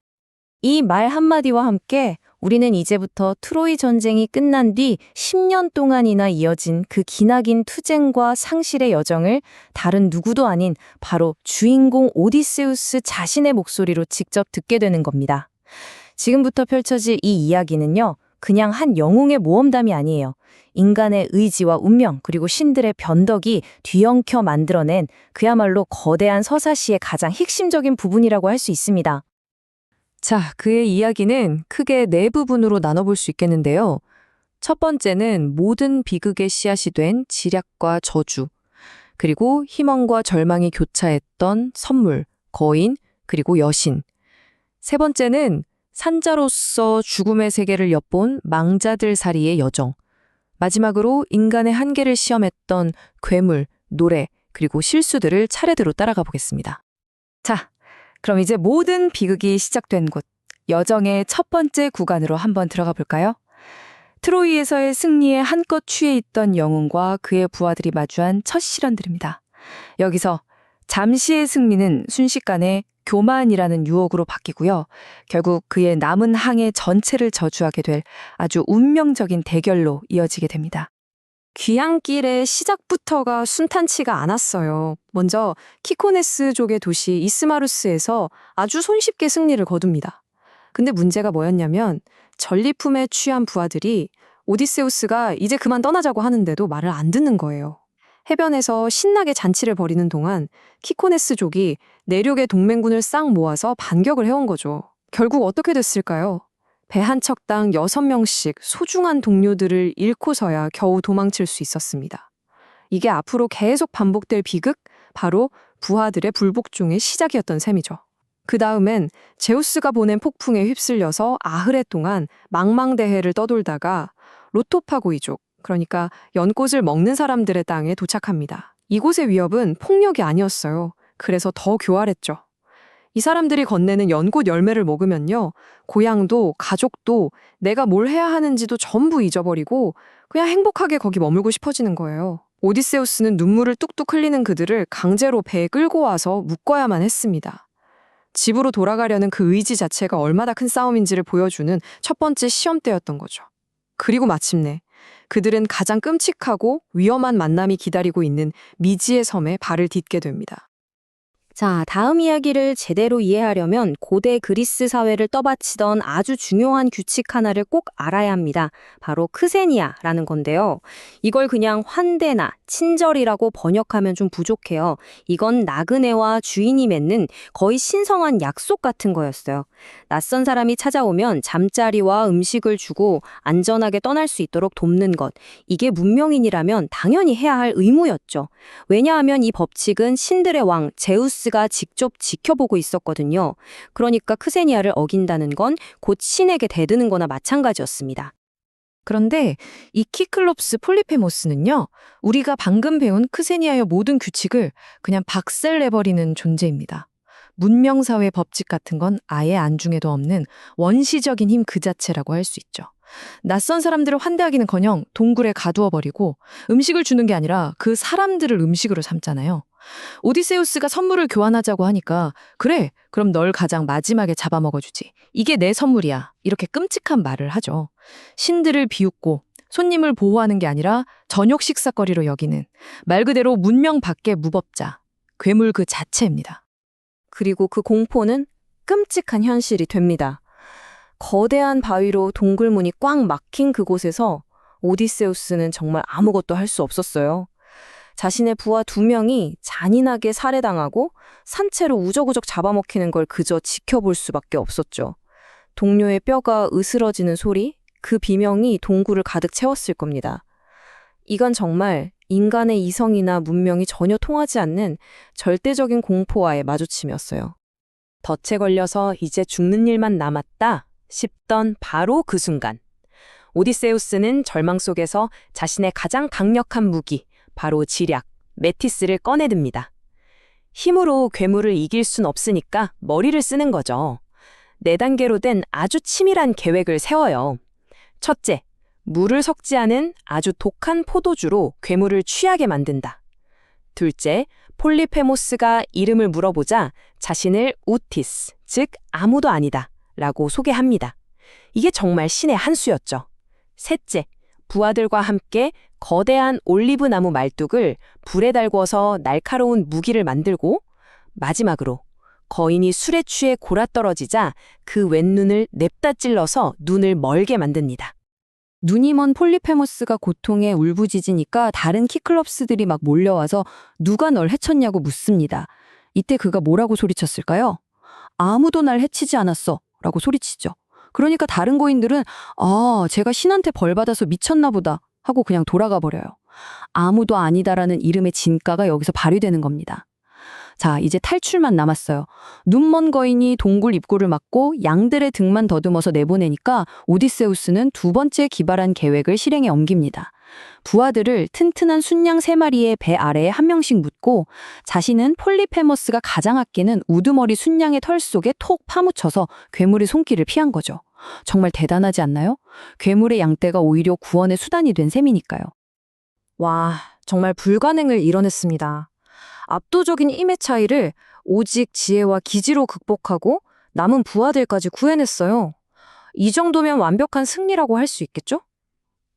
이 말 한마디와 함께 우리는 이제부터 트로이 전쟁이 끝난 뒤 10년 동안이나 이어진 그 기나긴 투쟁과 상실의 여정을 다른 누구도 아닌 바로 주인공 오디세우스 자신의 목소리로 직접 듣게 되는 겁니다. 지금부터 펼쳐질 이 이야기는요, 그냥 한 영웅의 모험담이 아니에요. 인간의 의지와 운명, 그리고 신들의 변덕이 뒤엉켜 만들어낸 그야말로 거대한 서사시의 가장 핵심적인 부분이라고 할 수 있습니다. 자, 그의 이야기는 크게 네 부분으로 나눠볼 수 있겠는데요. 첫 번째는 모든 비극의 씨앗이 된 지략과 저주, 그리고 희망과 절망이 교차했던 선물, 거인, 그리고 여신. 세 번째는 산자로서 죽음의 세계를 엿본 망자들 사리의 여정, 마지막으로 인간의 한계를 시험했던 괴물, 노래, 그리고 실수들을 차례대로 따라가 보겠습니다. 자, 그럼 이제 모든 비극이 시작된 곳, 여정의 첫 번째 구간으로 한번 들어가 볼까요? 트로이에서의 승리에 한껏 취해 있던 영웅과 그의 부하들이 마주한 첫 시련들입니다. 여기서 잠시의 승리는 순식간에 교만이라는 유혹으로 바뀌고요. 결국 그의 남은 항해 전체를 저주하게 될 아주 운명적인 대결로 이어지게 됩니다. 귀향길의 시작부터가 순탄치가 않았어요. 먼저 키코네스족의 도시 이스마루스에서 아주 손쉽게 승리를 거둡니다. 근데 문제가 뭐였냐면 전리품에 취한 부하들이 오디세우스가 이제 그만 떠나자고 하는데도 말을 안 듣는 거예요. 해변에서 신나게 잔치를 벌이는 동안 키코네스족이 내륙의 동맹군을 싹 모아서 반격을 해온 거죠. 결국 어떻게 됐을까요? 배 한 척당 6명씩 소중한 동료들을 잃고서야 겨우 도망칠 수 있었습니다. 이게 앞으로 계속 반복될 비극, 바로 부하들의 불복종의 시작이었던 셈이죠. 그 다음엔 제우스가 보낸 폭풍에 휩쓸려서 아흐레 동안 망망대해를 떠돌다가 로토파고이족, 그러니까 연꽃을 먹는 사람들의 땅에 도착합니다. 이곳의 위협은 폭력이 아니었어요. 그래서 더 교활했죠. 이 사람들이 건네는 연꽃 열매를 먹으면요, 고향도 가족도 내가 뭘 해야 하는지도 전부 잊어버리고 그냥 행복하게 거기 머물고 싶어지는 거예요. 오디세우스는 눈물을 뚝뚝 흘리는 그들을 강제로 배에 끌고 와서 묶어야만 했습니다. 집으로 돌아가려는 그 의지 자체가 얼마나 큰 싸움인지를 보여주는 첫 번째 시험대였던 거죠. 그리고 마침내 그들은 가장 끔찍하고 위험한 만남이 기다리고 있는 미지의 섬에 발을 딛게 됩니다. 자, 다음 이야기를 제대로 이해하려면 고대 그리스 사회를 떠받치던 아주 중요한 규칙 하나를 꼭 알아야 합니다. 바로 크세니아라는 건데요. 이걸 그냥 환대나 친절이라고 번역하면 좀 부족해요. 이건 나그네와 주인이 맺는 거의 신성한 약속 같은 거였어요. 낯선 사람이 찾아오면 잠자리와 음식을 주고 안전하게 떠날 수 있도록 돕는 것. 이게 문명인이라면 당연히 해야 할 의무였죠. 왜냐하면 이 법칙은 신들의 왕 제우스가 직접 지켜보고 있었거든요. 그러니까 크세니아를 어긴다는 건 곧 신에게 대드는 거나 마찬가지였습니다. 그런데 이 키클롭스 폴리페모스는요, 우리가 방금 배운 크세니아의 모든 규칙을 그냥 박살내버리는 존재입니다. 문명사회 법칙 같은 건 아예 안중에도 없는 원시적인 힘 그 자체라고 할 수 있죠. 낯선 사람들을 환대하기는커녕 동굴에 가두어버리고 음식을 주는 게 아니라 그 사람들을 음식으로 삼잖아요. 오디세우스가 선물을 교환하자고 하니까 그래, 그럼 널 가장 마지막에 잡아먹어주지. 이게 내 선물이야. 이렇게 끔찍한 말을 하죠. 신들을 비웃고 손님을 보호하는 게 아니라 저녁 식사거리로 여기는 말 그대로 문명 밖의 무법자, 괴물 그 자체입니다. 그리고 그 공포는 끔찍한 현실이 됩니다. 거대한 바위로 동굴문이 꽉 막힌 그곳에서 오디세우스는 정말 아무것도 할 수 없었어요. 자신의 부하 2명이 잔인하게 살해당하고 산채로 우적우적 잡아먹히는 걸 그저 지켜볼 수밖에 없었죠. 동료의 뼈가 으스러지는 소리, 그 비명이 동굴을 가득 채웠을 겁니다. 이건 정말 인간의 이성이나 문명이 전혀 통하지 않는 절대적인 공포와의 마주침이었어요. 덫에 걸려서 이제 죽는 일만 남았다 싶던 바로 그 순간, 오디세우스는 절망 속에서 자신의 가장 강력한 무기, 바로 지략, 메티스를 꺼내듭니다. 힘으로 괴물을 이길 순 없으니까 머리를 쓰는 거죠. 4단계로 된 아주 치밀한 계획을 세워요. 첫째, 물을 섞지 않은 아주 독한 포도주로 괴물을 취하게 만든다. 둘째, 폴리페모스가 이름을 물어보자 자신을 우티스, 즉 아무도 아니다 라고 소개합니다. 이게 정말 신의 한 수였죠. 셋째, 부하들과 함께 거대한 올리브 나무 말뚝을 불에 달궈서 날카로운 무기를 만들고, 마지막으로 거인이 술에 취해 골아떨어지자 그 왼눈을 냅다 찔러서 눈을 멀게 만듭니다. 눈이 먼 폴리페모스가 고통에 울부짖으니까 다른 키클롭스들이 막 몰려와서 누가 널 해쳤냐고 묻습니다. 이때 그가 뭐라고 소리쳤을까요? 아무도 날 해치지 않았어 라고 소리치죠. 그러니까 다른 고인들은 제가 신한테 벌 받아서 미쳤나 보다 하고 그냥 돌아가 버려요. 아무도 아니다라는 이름의 진가가 여기서 발휘되는 겁니다. 자, 이제 탈출만 남았어요. 눈먼 거인이 동굴 입구를 막고 양들의 등만 더듬어서 내보내니까 오디세우스는 두 번째 기발한 계획을 실행에 옮깁니다. 부하들을 튼튼한 순양 3마리의 배 아래에 한 명씩 묻고 자신은 폴리페머스가 가장 아끼는 우두머리 순양의 털 속에 톡 파묻혀서 괴물의 손길을 피한 거죠. 정말 대단하지 않나요? 괴물의 양떼가 오히려 구원의 수단이 된 셈이니까요. 와, 정말 불가능을 이뤄냈습니다. 압도적인 힘의 차이를 오직 지혜와 기지로 극복하고 남은 부하들까지 구해냈어요. 이 정도면 완벽한 승리라고 할 수 있겠죠?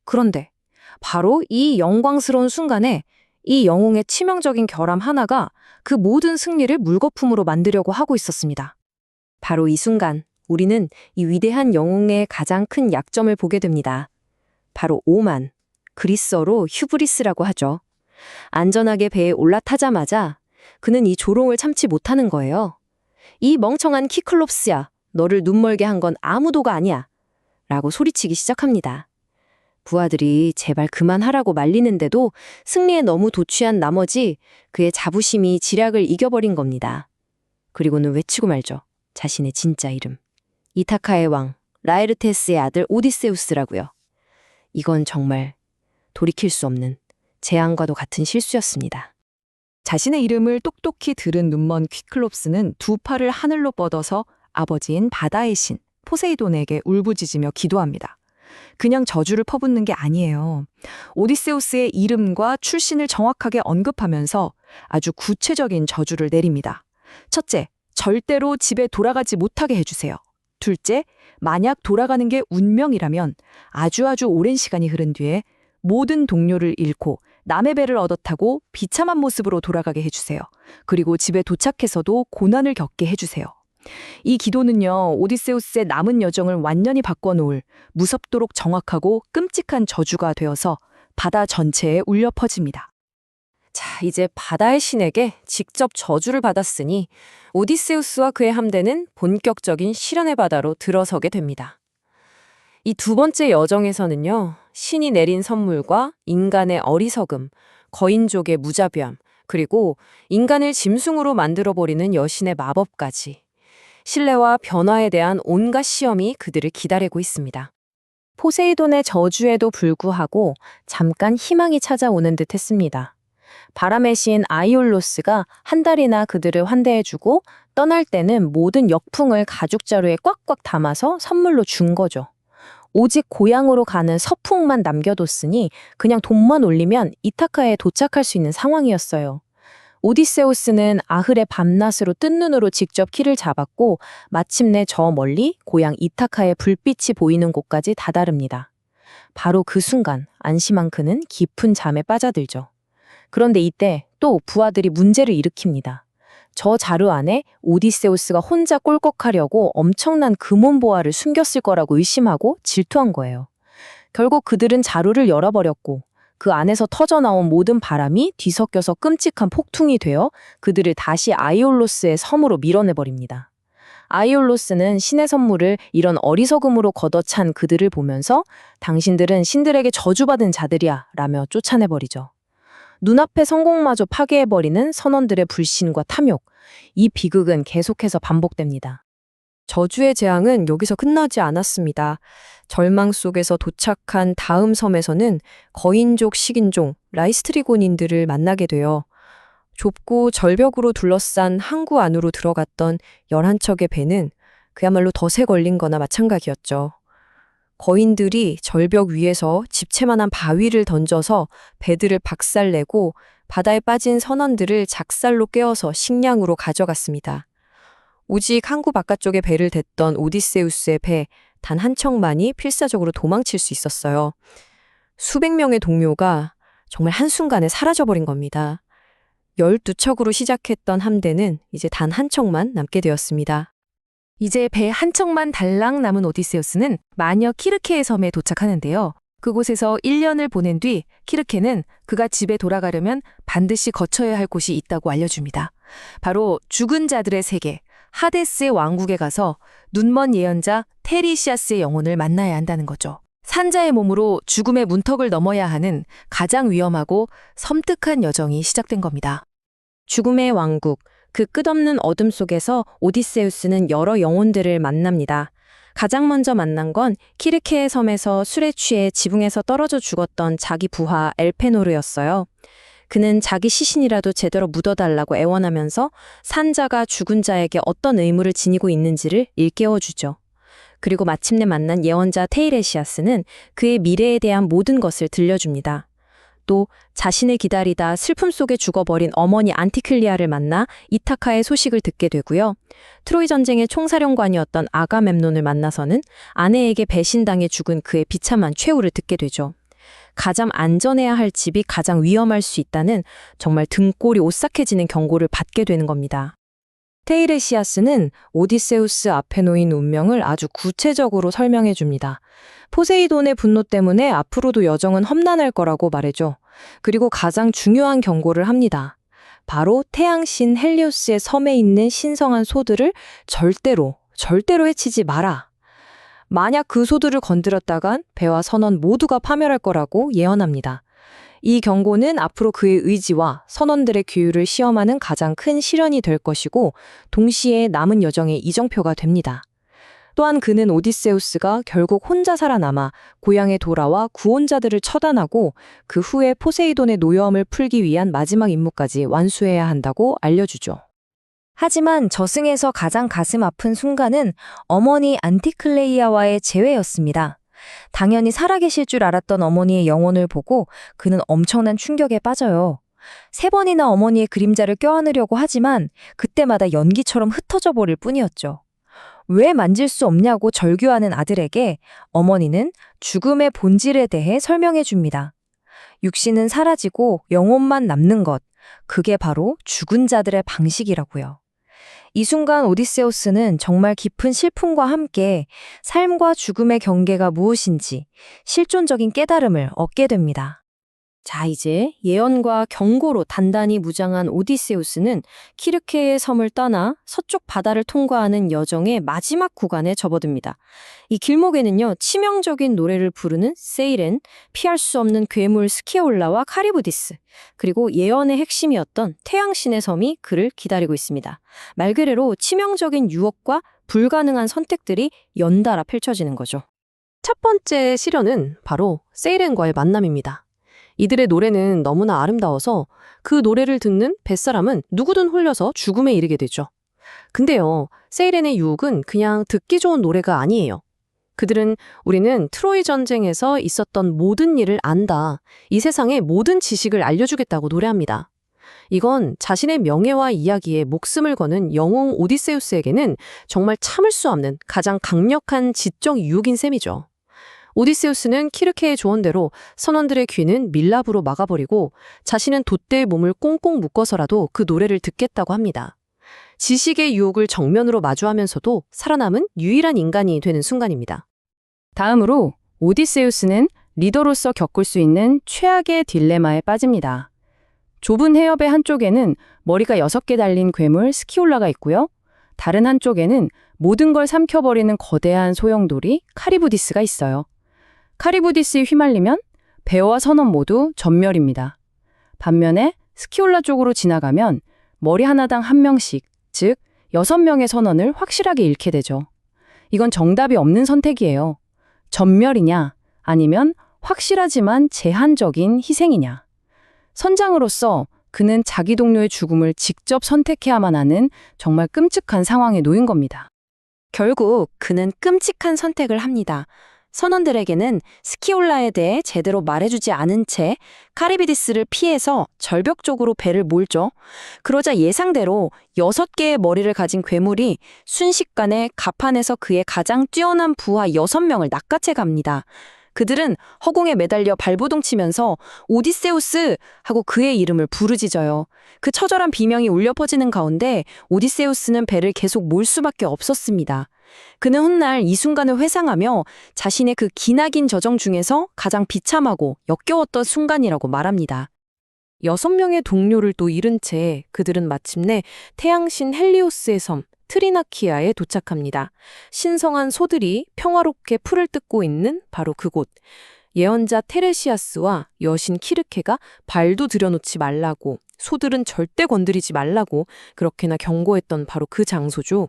그런데 바로 이 영광스러운 순간에 이 영웅의 치명적인 결함 하나가 그 모든 승리를 물거품으로 만들려고 하고 있었습니다. 바로 이 순간 우리는 이 위대한 영웅의 가장 큰 약점을 보게 됩니다. 바로 오만, 그리스어로 휴브리스라고 하죠. 안전하게 배에 올라타자마자 그는 이 조롱을 참지 못하는 거예요. 이 멍청한 키클롭스야, 너를 눈멀게 한 건 아무도가 아니야. 라고 소리치기 시작합니다. 부하들이 제발 그만하라고 말리는데도 승리에 너무 도취한 나머지 그의 자부심이 지략을 이겨버린 겁니다. 그리고는 외치고 말죠. 자신의 진짜 이름. 이타카의 왕, 라에르테스의 아들 오디세우스라고요. 이건 정말 돌이킬 수 없는 재앙과도 같은 실수였습니다. 자신의 이름을 똑똑히 들은 눈먼 퀴클롭스는 두 팔을 하늘로 뻗어서 아버지인 바다의 신 포세이돈에게 울부짖으며 기도합니다. 그냥 저주를 퍼붓는 게 아니에요. 오디세우스의 이름과 출신을 정확하게 언급하면서 아주 구체적인 저주를 내립니다. 첫째, 절대로 집에 돌아가지 못하게 해주세요. 둘째, 만약 돌아가는 게 운명이라면 아주 오랜 시간이 흐른 뒤에 모든 동료를 잃고 남의 배를 얻어 타고 비참한 모습으로 돌아가게 해주세요. 그리고 집에 도착해서도 고난을 겪게 해주세요. 이 기도는요, 오디세우스의 남은 여정을 완전히 바꿔놓을 무섭도록 정확하고 끔찍한 저주가 되어서 바다 전체에 울려 퍼집니다. 자, 이제 바다의 신에게 직접 저주를 받았으니 오디세우스와 그의 함대는 본격적인 시련의 바다로 들어서게 됩니다. 이 두 번째 여정에서는요, 신이 내린 선물과 인간의 어리석음, 거인족의 무자비함, 그리고 인간을 짐승으로 만들어버리는 여신의 마법까지 신뢰와 변화에 대한 온갖 시험이 그들을 기다리고 있습니다. 포세이돈의 저주에도 불구하고 잠깐 희망이 찾아오는 듯 했습니다. 바람의 신 아이올로스가 한 달이나 그들을 환대해주고 떠날 때는 모든 역풍을 가죽자루에 꽉꽉 담아서 선물로 준 거죠. 오직 고향으로 가는 서풍만 남겨뒀으니 그냥 돈만 올리면 이타카에 도착할 수 있는 상황이었어요. 오디세우스는 아흐의 밤낮으로 뜬 눈으로 직접 키를 잡았고 마침내 저 멀리 고향 이타카의 불빛이 보이는 곳까지 다다릅니다. 바로 그 순간 안심한 그는 깊은 잠에 빠져들죠. 그런데 이때 또 부하들이 문제를 일으킵니다. 저 자루 안에 오디세우스가 혼자 꼴꺽하려고 엄청난 금온보화를 숨겼을 거라고 의심하고 질투한 거예요. 결국 그들은 자루를 열어버렸고 그 안에서 터져나온 모든 바람이 뒤섞여서 끔찍한 폭풍이 되어 그들을 다시 아이올로스의 섬으로 밀어내버립니다. 아이올로스는 신의 선물을 이런 어리석음으로 걷어찬 그들을 보면서 당신들은 신들에게 저주받은 자들이야 라며 쫓아내버리죠. 눈앞의 성공마저 파괴해버리는 선원들의 불신과 탐욕, 이 비극은 계속해서 반복됩니다. 저주의 재앙은 여기서 끝나지 않았습니다. 절망 속에서 도착한 다음 섬에서는 거인족 식인종 라이스트리곤인들을 만나게 되어 좁고 절벽으로 둘러싼 항구 안으로 들어갔던 11척의 배는 그야말로 덫에 걸린 거나 마찬가지였죠. 거인들이 절벽 위에서 집채만한 바위를 던져서 배들을 박살내고 바다에 빠진 선원들을 작살로 깨어서 식량으로 가져갔습니다. 오직 항구 바깥쪽에 배를 댔던 오디세우스의 배 단 한 척만이 필사적으로 도망칠 수 있었어요. 수백 명의 동료가 정말 한순간에 사라져버린 겁니다. 12척으로 시작했던 함대는 이제 단 한 척만 남게 되었습니다. 이제 배 한 척만 달랑 남은 오디세우스는 마녀 키르케의 섬에 도착하는데요. 그곳에서 1년을 보낸 뒤 키르케는 그가 집에 돌아가려면 반드시 거쳐야 할 곳이 있다고 알려줍니다. 바로 죽은 자들의 세계, 하데스의 왕국에 가서 눈먼 예언자 테리시아스의 영혼을 만나야 한다는 거죠. 산자의 몸으로 죽음의 문턱을 넘어야 하는 가장 위험하고 섬뜩한 여정이 시작된 겁니다. 죽음의 왕국, 그 끝없는 어둠 속에서 오디세우스는 여러 영혼들을 만납니다. 가장 먼저 만난 건 키르케의 섬에서 술에 취해 지붕에서 떨어져 죽었던 자기 부하 엘페노르였어요. 그는 자기 시신이라도 제대로 묻어달라고 애원하면서 산자가 죽은 자에게 어떤 의무를 지니고 있는지를 일깨워주죠. 그리고 마침내 만난 예언자 테이레시아스는 그의 미래에 대한 모든 것을 들려줍니다. 또 자신을 기다리다 슬픔 속에 죽어버린 어머니 안티클리아를 만나 이타카의 소식을 듣게 되고요. 트로이 전쟁의 총사령관이었던 아가멤논을 만나서는 아내에게 배신당해 죽은 그의 비참한 최후를 듣게 되죠. 가장 안전해야 할 집이 가장 위험할 수 있다는 정말 등골이 오싹해지는 경고를 받게 되는 겁니다. 테이레시아스는 오디세우스 앞에 놓인 운명을 아주 구체적으로 설명해 줍니다. 포세이돈의 분노 때문에 앞으로도 여정은 험난할 거라고 말해줘. 그리고 가장 중요한 경고를 합니다. 바로 태양신 헬리오스의 섬에 있는 신성한 소들을 절대로 해치지 마라. 만약 그 소들을 건드렸다간 배와 선원 모두가 파멸할 거라고 예언합니다. 이 경고는 앞으로 그의 의지와 선원들의 규율을 시험하는 가장 큰 시련이 될 것이고 동시에 남은 여정의 이정표가 됩니다. 또한 그는 오디세우스가 결국 혼자 살아남아 고향에 돌아와 구원자들을 처단하고 그 후에 포세이돈의 노여움을 풀기 위한 마지막 임무까지 완수해야 한다고 알려주죠. 하지만 저승에서 가장 가슴 아픈 순간은 어머니 안티클레이아와의 재회였습니다. 당연히 살아계실 줄 알았던 어머니의 영혼을 보고 그는 엄청난 충격에 빠져요. 3번이나 어머니의 그림자를 껴안으려고 하지만 그때마다 연기처럼 흩어져 버릴 뿐이었죠. 왜 만질 수 없냐고 절규하는 아들에게 어머니는 죽음의 본질에 대해 설명해 줍니다. 육신은 사라지고 영혼만 남는 것, 그게 바로 죽은 자들의 방식이라고요. 이 순간 오디세우스는 정말 깊은 슬픔과 함께 삶과 죽음의 경계가 무엇인지 실존적인 깨달음을 얻게 됩니다. 자, 이제 예언과 경고로 단단히 무장한 오디세우스는 키르케의 섬을 떠나 서쪽 바다를 통과하는 여정의 마지막 구간에 접어듭니다. 이 길목에는요, 치명적인 노래를 부르는 세이렌, 피할 수 없는 괴물 스키올라와 카리부디스, 그리고 예언의 핵심이었던 태양신의 섬이 그를 기다리고 있습니다. 말 그대로 치명적인 유혹과 불가능한 선택들이 연달아 펼쳐지는 거죠. 첫 번째 시련은 바로 세이렌과의 만남입니다. 이들의 노래는 너무나 아름다워서 그 노래를 듣는 뱃사람은 누구든 홀려서 죽음에 이르게 되죠. 근데요, 세이렌의 유혹은 그냥 듣기 좋은 노래가 아니에요. 그들은 우리는 트로이 전쟁에서 있었던 모든 일을 안다. 이 세상의 모든 지식을 알려주겠다고 노래합니다. 이건 자신의 명예와 이야기에 목숨을 거는 영웅 오디세우스에게는 정말 참을 수 없는 가장 강력한 지적 유혹인 셈이죠. 오디세우스는 키르케의 조언대로 선원들의 귀는 밀랍으로 막아버리고 자신은 돛대에 몸을 꽁꽁 묶어서라도 그 노래를 듣겠다고 합니다. 지식의 유혹을 정면으로 마주하면서도 살아남은 유일한 인간이 되는 순간입니다. 다음으로 오디세우스는 리더로서 겪을 수 있는 최악의 딜레마에 빠집니다. 좁은 해협의 한쪽에는 머리가 6개 달린 괴물 스키올라가 있고요. 다른 한쪽에는 모든 걸 삼켜버리는 거대한 소용돌이 카리부디스가 있어요. 카리부디스에 휘말리면 배어와 선원 모두 전멸입니다. 반면에 스키올라 쪽으로 지나가면 머리 하나당 1명씩, 즉 6명의 선원을 확실하게 잃게 되죠. 이건 정답이 없는 선택이에요. 전멸이냐, 아니면 확실하지만 제한적인 희생이냐. 선장으로서 그는 자기 동료의 죽음을 직접 선택해야만 하는 정말 끔찍한 상황에 놓인 겁니다. 결국 그는 끔찍한 선택을 합니다. 선원들에게는 스키올라에 대해 제대로 말해주지 않은 채 카리비디스를 피해서 절벽 쪽으로 배를 몰죠. 그러자 예상대로 6개의 머리를 가진 괴물이 순식간에 갑판에서 그의 가장 뛰어난 부하 6명을 낚아채 갑니다. 그들은 허공에 매달려 발버둥 치면서 오디세우스! 하고 그의 이름을 부르짖어요. 그 처절한 비명이 울려 퍼지는 가운데 오디세우스는 배를 계속 몰 수밖에 없었습니다. 그는 훗날 이 순간을 회상하며 자신의 그 기나긴 저정 중에서 가장 비참하고 역겨웠던 순간이라고 말합니다. 6명의 동료를 또 잃은 채 그들은 마침내 태양신 헬리오스의 섬 트리나키아에 도착합니다. 신성한 소들이 평화롭게 풀을 뜯고 있는 바로 그곳. 예언자 테레시아스와 여신 키르케가 발도 들여놓지 말라고, 소들은 절대 건드리지 말라고 그렇게나 경고했던 바로 그 장소죠.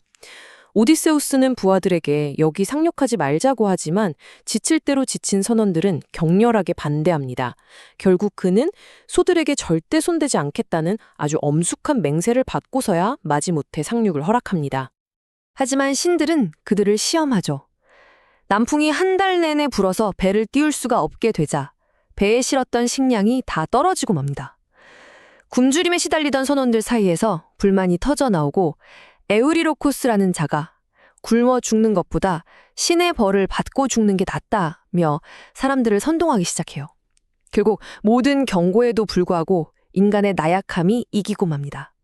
오디세우스는 부하들에게 여기 상륙하지 말자고 하지만 지칠 대로 지친 선원들은 격렬하게 반대합니다. 결국 그는 소들에게 절대 손대지 않겠다는 아주 엄숙한 맹세를 받고서야 마지못해 상륙을 허락합니다. 하지만 신들은 그들을 시험하죠. 남풍이 한 달 내내 불어서 배를 띄울 수가 없게 되자 배에 실었던 식량이 다 떨어지고 맙니다. 굶주림에 시달리던 선원들 사이에서 불만이 터져 나오고 에우리로코스라는 자가 굶어 죽는 것보다 신의 벌을 받고 죽는 게 낫다며 사람들을 선동하기 시작해요. 결국 모든 경고에도 불구하고 인간의 나약함이 이기고 맙니다.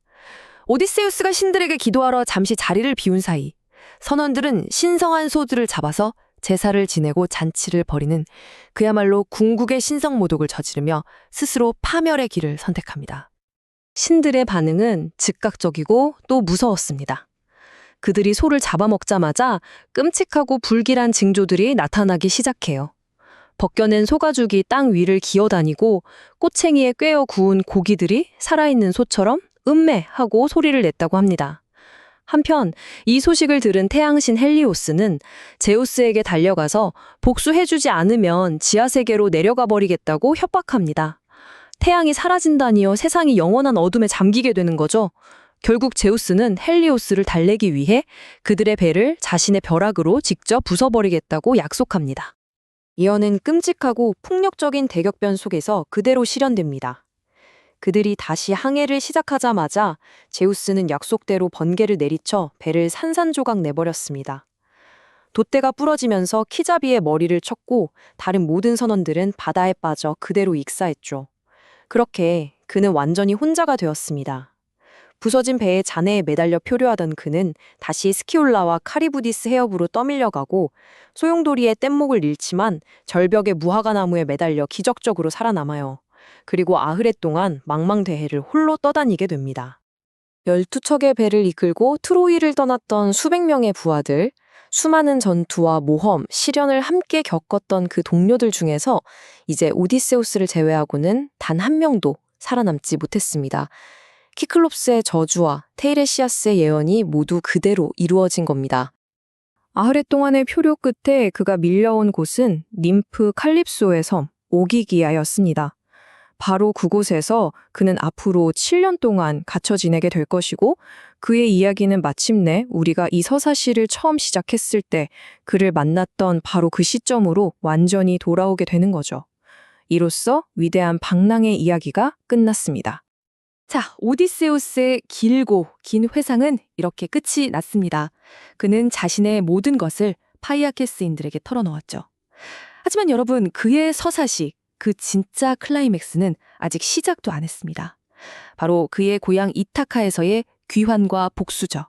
오디세우스가 신들에게 기도하러 잠시 자리를 비운 사이 선원들은 신성한 소들을 잡아서 제사를 지내고 잔치를 벌이는 그야말로 궁극의 신성모독을 저지르며 스스로 파멸의 길을 선택합니다. 신들의 반응은 즉각적이고 또 무서웠습니다. 그들이 소를 잡아먹자마자 끔찍하고 불길한 징조들이 나타나기 시작해요. 벗겨낸 소가죽이 땅 위를 기어다니고 꼬챙이에 꿰어 구운 고기들이 살아있는 소처럼 음메하고 소리를 냈다고 합니다. 한편 이 소식을 들은 태양신 헬리오스는 제우스에게 달려가서 복수해주지 않으면 지하세계로 내려가 버리겠다고 협박합니다. 태양이 사라진다니요, 세상이 영원한 어둠에 잠기게 되는 거죠. 결국 제우스는 헬리오스를 달래기 위해 그들의 배를 자신의 벼락으로 직접 부숴버리겠다고 약속합니다. 예언은 끔찍하고 폭력적인 대격변 속에서 그대로 실현됩니다. 그들이 다시 항해를 시작하자마자 제우스는 약속대로 번개를 내리쳐 배를 산산조각 내버렸습니다. 돛대가 부러지면서 키자비의 머리를 쳤고 다른 모든 선원들은 바다에 빠져 그대로 익사했죠. 그렇게 그는 완전히 혼자가 되었습니다. 부서진 배의 잔해에 매달려 표류하던 그는 다시 스키올라와 카리부디스 해협으로 떠밀려가고 소용돌이의 뗏목을 잃지만 절벽의 무화과 나무에 매달려 기적적으로 살아남아요. 그리고 아흐레 동안 망망대해를 홀로 떠다니게 됩니다. 12척의 배를 이끌고 트로이를 떠났던 수백 명의 부하들, 수많은 전투와 모험, 시련을 함께 겪었던 그 동료들 중에서 이제 오디세우스를 제외하고는 단 한 명도 살아남지 못했습니다. 키클롭스의 저주와 테이레시아스의 예언이 모두 그대로 이루어진 겁니다. 아흐레 동안의 표류 끝에 그가 밀려온 곳은 님프 칼립소의 섬 오기기아였습니다. 바로 그곳에서 그는 앞으로 7년 동안 갇혀 지내게 될 것이고 그의 이야기는 마침내 우리가 이 서사시를 처음 시작했을 때 그를 만났던 바로 그 시점으로 완전히 돌아오게 되는 거죠. 이로써 위대한 방랑의 이야기가 끝났습니다. 자, 오디세우스의 길고 긴 회상은 이렇게 끝이 났습니다. 그는 자신의 모든 것을 파이아케스인들에게 털어놓았죠. 하지만 여러분, 그의 서사시, 그 진짜 클라이맥스는 아직 시작도 안 했습니다. 바로 그의 고향 이타카에서의 귀환과 복수죠.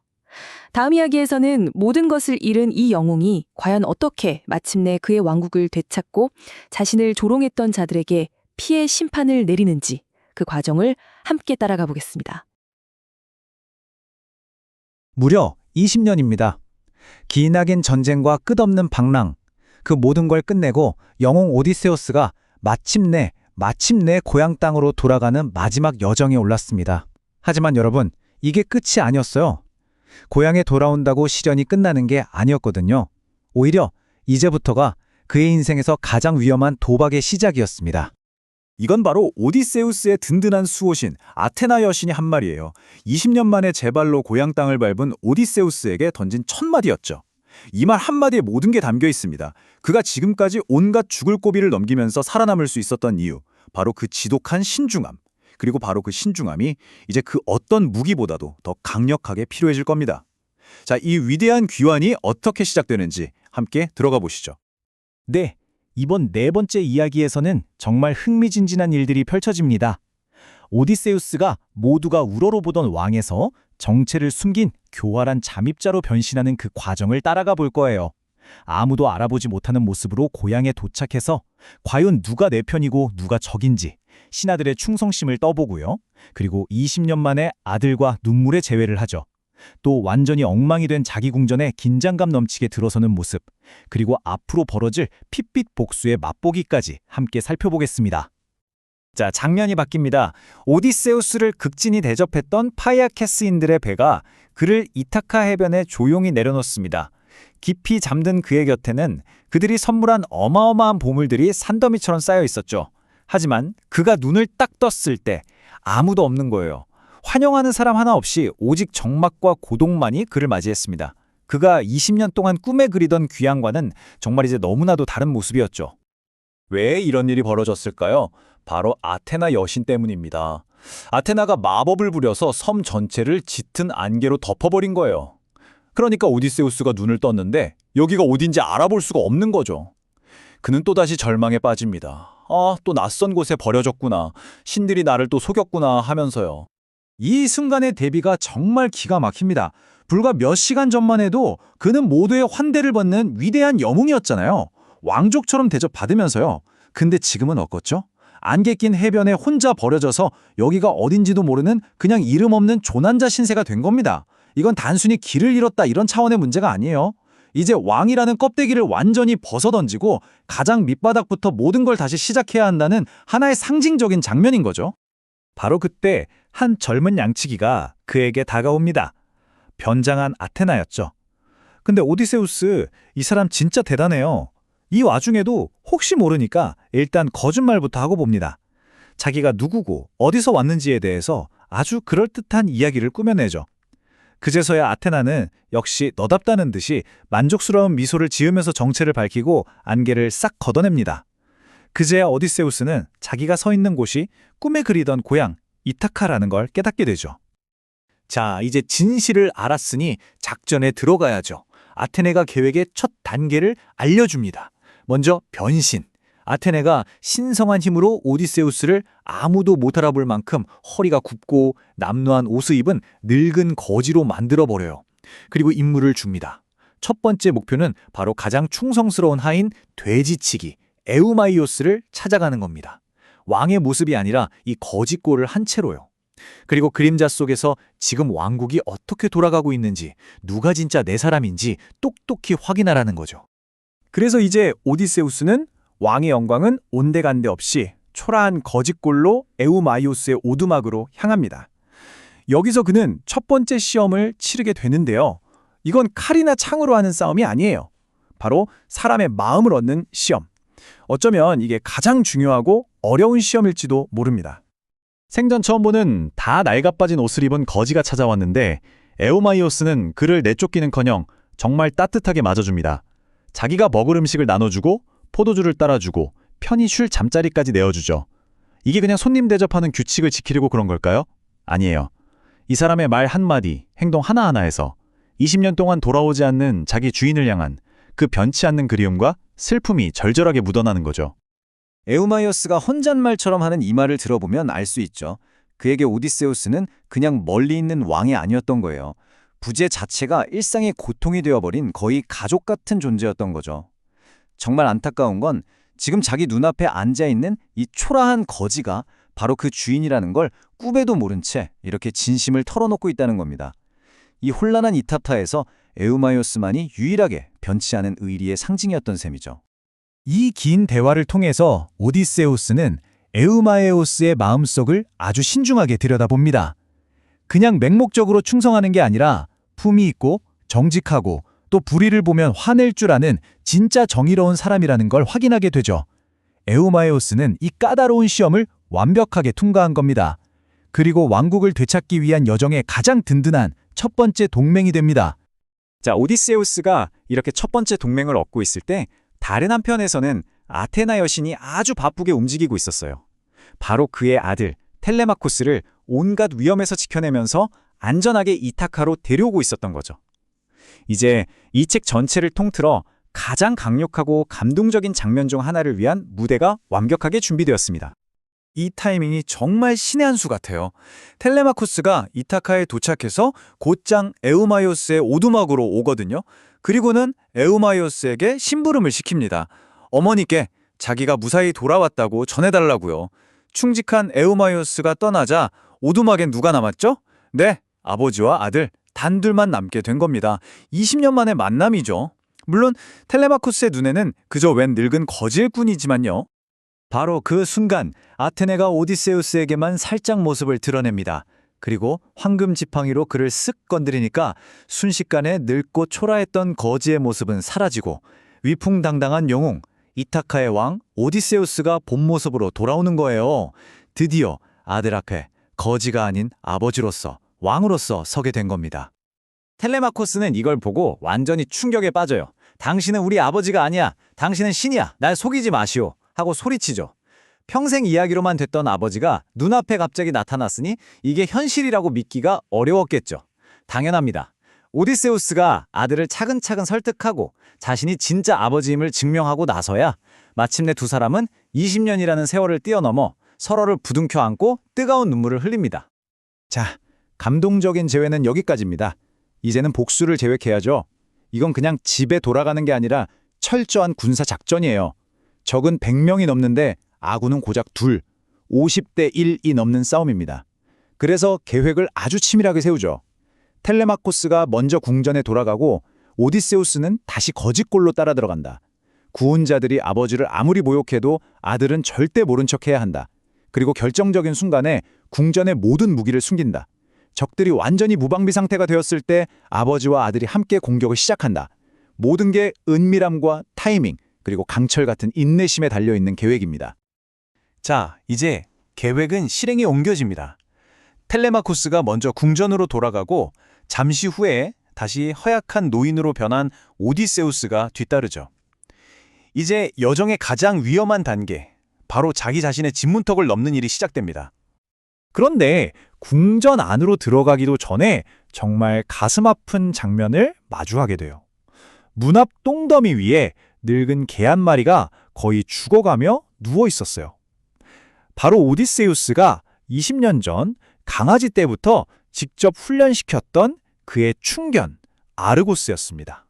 다음 이야기에서는 모든 것을 잃은 이 영웅이 과연 어떻게 마침내 그의 왕국을 되찾고 자신을 조롱했던 자들에게 피해 심판을 내리는지 그 과정을 함께 따라가 보겠습니다. 무려 20년입니다. 기나긴 전쟁과 끝없는 방랑, 그 모든 걸 끝내고 영웅 오디세우스가 마침내 고향 땅으로 돌아가는 마지막 여정에 올랐습니다. 하지만 여러분, 이게 끝이 아니었어요. 고향에 돌아온다고 시련이 끝나는 게 아니었거든요. 오히려 이제부터가 그의 인생에서 가장 위험한 도박의 시작이었습니다. 이건 바로 오디세우스의 든든한 수호신 아테나 여신이 한 말이에요. 20년 만에 제 발로 고향 땅을 밟은 오디세우스에게 던진 첫 마디였죠. 이 말 한마디에 모든 게 담겨 있습니다. 그가 지금까지 온갖 죽을 고비를 넘기면서 살아남을 수 있었던 이유, 바로 그 지독한 신중함. 그리고 바로 그 신중함이 이제 그 어떤 무기보다도 더 강력하게 필요해질 겁니다. 자, 이 위대한 귀환이 어떻게 시작되는지 함께 들어가 보시죠. 네, 이번 네 번째 이야기에서는 정말 흥미진진한 일들이 펼쳐집니다. 오디세우스가 모두가 우러러보던 왕에서 정체를 숨긴 교활한 잠입자로 변신하는 그 과정을 따라가 볼 거예요. 아무도 알아보지 못하는 모습으로 고향에 도착해서 과연 누가 내 편이고 누가 적인지 신하들의 충성심을 떠보고요. 그리고 20년 만에 아들과 눈물의 재회를 하죠. 또 완전히 엉망이 된 자기 궁전에 긴장감 넘치게 들어서는 모습, 그리고 앞으로 벌어질 핏빛 복수의 맛보기까지 함께 살펴보겠습니다. 자, 장면이 바뀝니다. 오디세우스를 극진히 대접했던 파이아캐스인들의 배가 그를 이타카 해변에 조용히 내려놓습니다. 깊이 잠든 그의 곁에는 그들이 선물한 어마어마한 보물들이 산더미처럼 쌓여 있었죠. 하지만 그가 눈을 딱 떴을 때 아무도 없는 거예요. 환영하는 사람 하나 없이 오직 적막과 고독만이 그를 맞이했습니다. 그가 20년 동안 꿈에 그리던 귀향과는 정말 이제 너무나도 다른 모습이었죠. 왜 이런 일이 벌어졌을까요? 바로 아테나 여신 때문입니다. 아테나가 마법을 부려서 섬 전체를 짙은 안개로 덮어버린 거예요. 그러니까 오디세우스가 눈을 떴는데 여기가 어딘지 알아볼 수가 없는 거죠. 그는 또다시 절망에 빠집니다. 아, 또 낯선 곳에 버려졌구나. 신들이 나를 또 속였구나 하면서요. 이 순간의 대비가 정말 기가 막힙니다. 불과 몇 시간 전만 해도 그는 모두의 환대를 받는 위대한 영웅이었잖아요. 왕족처럼 대접받으면서요. 근데 지금은 어떻죠? 안개 낀 해변에 혼자 버려져서 여기가 어딘지도 모르는 그냥 이름 없는 조난자 신세가 된 겁니다. 이건 단순히 길을 잃었다 이런 차원의 문제가 아니에요. 이제 왕이라는 껍데기를 완전히 벗어던지고 가장 밑바닥부터 모든 걸 다시 시작해야 한다는 하나의 상징적인 장면인 거죠. 바로 그때 한 젊은 양치기가 그에게 다가옵니다. 변장한 아테나였죠. 근데 오디세우스, 이 사람 진짜 대단해요. 이 와중에도 혹시 모르니까 일단 거짓말부터 하고 봅니다. 자기가 누구고 어디서 왔는지에 대해서 아주 그럴듯한 이야기를 꾸며내죠. 그제서야 아테나는 역시 너답다는 듯이 만족스러운 미소를 지으면서 정체를 밝히고 안개를 싹 걷어냅니다. 그제야 오디세우스는 자기가 서 있는 곳이 꿈에 그리던 고향 이타카라는 걸 깨닫게 되죠. 자, 이제 진실을 알았으니 작전에 들어가야죠. 아테네가 계획의 첫 단계를 알려줍니다. 먼저 변신. 아테네가 신성한 힘으로 오디세우스를 아무도 못 알아볼 만큼 허리가 굽고 남루한 옷을 입은 늙은 거지로 만들어버려요. 그리고 임무를 줍니다. 첫 번째 목표는 바로 가장 충성스러운 하인 돼지치기 에우마이오스를 찾아가는 겁니다. 왕의 모습이 아니라 이 거지꼴을 한 채로요. 그리고 그림자 속에서 지금 왕국이 어떻게 돌아가고 있는지, 누가 진짜 내 사람인지 똑똑히 확인하라는 거죠. 그래서 이제 오디세우스는 왕의 영광은 온데간데 없이 초라한 거짓골로 에우마이오스의 오두막으로 향합니다. 여기서 그는 첫 번째 시험을 치르게 되는데요. 이건 칼이나 창으로 하는 싸움이 아니에요. 바로 사람의 마음을 얻는 시험. 어쩌면 이게 가장 중요하고 어려운 시험일지도 모릅니다. 생전 처음 보는 다 낡아빠진 옷을 입은 거지가 찾아왔는데 에우마이오스는 그를 내쫓기는커녕 정말 따뜻하게 맞아줍니다. 자기가 먹을 음식을 나눠주고 포도주를 따라주고 편히 쉴 잠자리까지 내어주죠. 이게 그냥 손님 대접하는 규칙을 지키려고 그런 걸까요? 아니에요. 이 사람의 말 한마디, 행동 하나하나에서 20년 동안 돌아오지 않는 자기 주인을 향한 그 변치 않는 그리움과 슬픔이 절절하게 묻어나는 거죠. 에우마이오스가 혼잣말처럼 하는 이 말을 들어보면 알 수 있죠. 그에게 오디세우스는 그냥 멀리 있는 왕이 아니었던 거예요. 부재 자체가 일상의 고통이 되어버린 거의 가족 같은 존재였던 거죠. 정말 안타까운 건 지금 자기 눈앞에 앉아있는 이 초라한 거지가 바로 그 주인이라는 걸 꿈에도 모른 채 이렇게 진심을 털어놓고 있다는 겁니다. 이 혼란한 이타타에서 에우마이오스만이 유일하게 변치 않은 의리의 상징이었던 셈이죠. 이 긴 대화를 통해서 오디세우스는 에우마에오스의 마음속을 아주 신중하게 들여다봅니다. 그냥 맹목적으로 충성하는 게 아니라 품이 있고 정직하고 또 불의를 보면 화낼 줄 아는 진짜 정의로운 사람이라는 걸 확인하게 되죠. 에우마에오스는 이 까다로운 시험을 완벽하게 통과한 겁니다. 그리고 왕국을 되찾기 위한 여정의 가장 든든한 첫 번째 동맹이 됩니다. 자, 오디세우스가 이렇게 첫 번째 동맹을 얻고 있을 때 다른 한편에서는 아테나 여신이 아주 바쁘게 움직이고 있었어요. 바로 그의 아들 텔레마코스를 온갖 위험에서 지켜내면서 안전하게 이타카로 데려오고 있었던 거죠. 이제 이 책 전체를 통틀어 가장 강력하고 감동적인 장면 중 하나를 위한 무대가 완벽하게 준비되었습니다. 이 타이밍이 정말 신의 한 수 같아요. 텔레마코스가 이타카에 도착해서 곧장 에우마이오스의 오두막으로 오거든요. 그리고는 에우마이오스에게 심부름을 시킵니다. 어머니께 자기가 무사히 돌아왔다고 전해달라고요. 충직한 에우마이오스가 떠나자 오두막엔 누가 남았죠? 네, 아버지와 아들 단둘만 남게 된 겁니다. 20년 만의 만남이죠. 물론 텔레마코스의 눈에는 그저 웬 늙은 거지일 뿐이지만요. 바로 그 순간 아테네가 오디세우스에게만 살짝 모습을 드러냅니다. 그리고 황금 지팡이로 그를 쓱 건드리니까 순식간에 늙고 초라했던 거지의 모습은 사라지고 위풍당당한 영웅, 이타카의 왕 오디세우스가 본 모습으로 돌아오는 거예요. 드디어 아들 앞에 거지가 아닌 아버지로서, 왕으로서 서게 된 겁니다. 텔레마코스는 이걸 보고 완전히 충격에 빠져요. 당신은 우리 아버지가 아니야. 당신은 신이야. 날 속이지 마시오. 하고 소리치죠. 평생 이야기로만 됐던 아버지가 눈앞에 갑자기 나타났으니 이게 현실이라고 믿기가 어려웠겠죠. 당연합니다. 오디세우스가 아들을 차근차근 설득하고 자신이 진짜 아버지임을 증명하고 나서야 마침내 두 사람은 20년이라는 세월을 뛰어넘어 서로를 부둥켜 안고 뜨거운 눈물을 흘립니다. 자, 감동적인 재회는 여기까지입니다. 이제는 복수를 계획해야죠. 이건 그냥 집에 돌아가는 게 아니라 철저한 군사 작전이에요. 적은 100명이 넘는데 아군은 고작 50대 1이 넘는 싸움입니다. 그래서 계획을 아주 치밀하게 세우죠. 텔레마코스가 먼저 궁전에 돌아가고 오디세우스는 다시 거짓골로 따라 들어간다. 구혼자들이 아버지를 아무리 모욕해도 아들은 절대 모른 척해야 한다. 그리고 결정적인 순간에 궁전의 모든 무기를 숨긴다. 적들이 완전히 무방비 상태가 되었을 때 아버지와 아들이 함께 공격을 시작한다. 모든 게 은밀함과 타이밍, 그리고 강철 같은 인내심에 달려있는 계획입니다. 자, 이제 계획은 실행에 옮겨집니다. 텔레마코스가 먼저 궁전으로 돌아가고 잠시 후에 다시 허약한 노인으로 변한 오디세우스가 뒤따르죠. 이제 여정의 가장 위험한 단계, 바로 자기 자신의 집문턱을 넘는 일이 시작됩니다. 그런데 궁전 안으로 들어가기도 전에 정말 가슴 아픈 장면을 마주하게 돼요. 문 앞 똥더미 위에 늙은 개 한 마리가 거의 죽어가며 누워 있었어요. 바로 오디세우스가 20년 전 강아지 때부터 직접 훈련시켰던 그의 충견, 아르고스였습니다.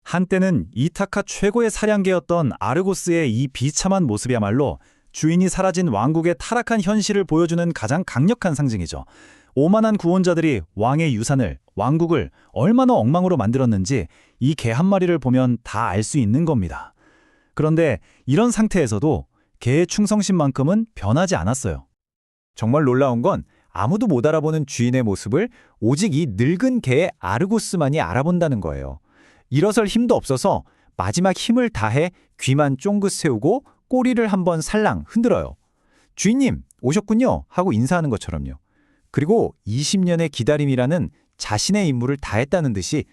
한때는 이타카 최고의 사냥개였던 아르고스의 이 비참한 모습이야말로 주인이 사라진 왕국의 타락한 현실을 보여주는 가장 강력한 상징이죠. 오만한 구원자들이 왕의 유산을, 왕국을 얼마나 엉망으로 만들었는지 이 개 한 마리를 보면 다 알 수 있는 겁니다. 그런데 이런 상태에서도 개의 충성심만큼은 변하지 않았어요. 정말 놀라운 건 아무도 못 알아보는 주인의 모습을 오직 이 늙은 개의 아르고스만이 알아본다는 거예요. 일어설 힘도 없어서 마지막 힘을 다해 귀만 쫑긋 세우고 꼬리를 한번 살랑 흔들어요. 주인님, 오셨군요 하고 인사하는 것처럼요. 그리고 20년의 기다림이라는 자신의 임무를 다했다는 듯이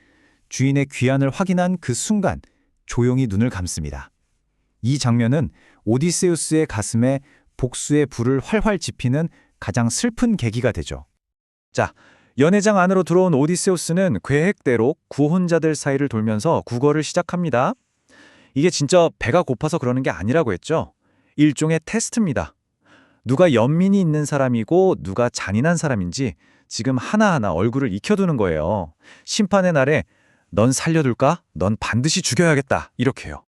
주인의 귀환을 확인한 그 순간 조용히 눈을 감습니다. 이 장면은 오디세우스의 가슴에 복수의 불을 활활 지피는 가장 슬픈 계기가 되죠. 자, 연회장 안으로 들어온 오디세우스는 계획대로 구혼자들 사이를 돌면서 국어를 시작합니다. 이게 진짜 배가 고파서 그러는 게 아니라고 했죠. 일종의 테스트입니다. 누가 연민이 있는 사람이고 누가 잔인한 사람인지 지금 하나하나 얼굴을 익혀두는 거예요. 심판의 날에 넌 살려둘까? 넌 반드시 죽여야겠다. 이렇게요.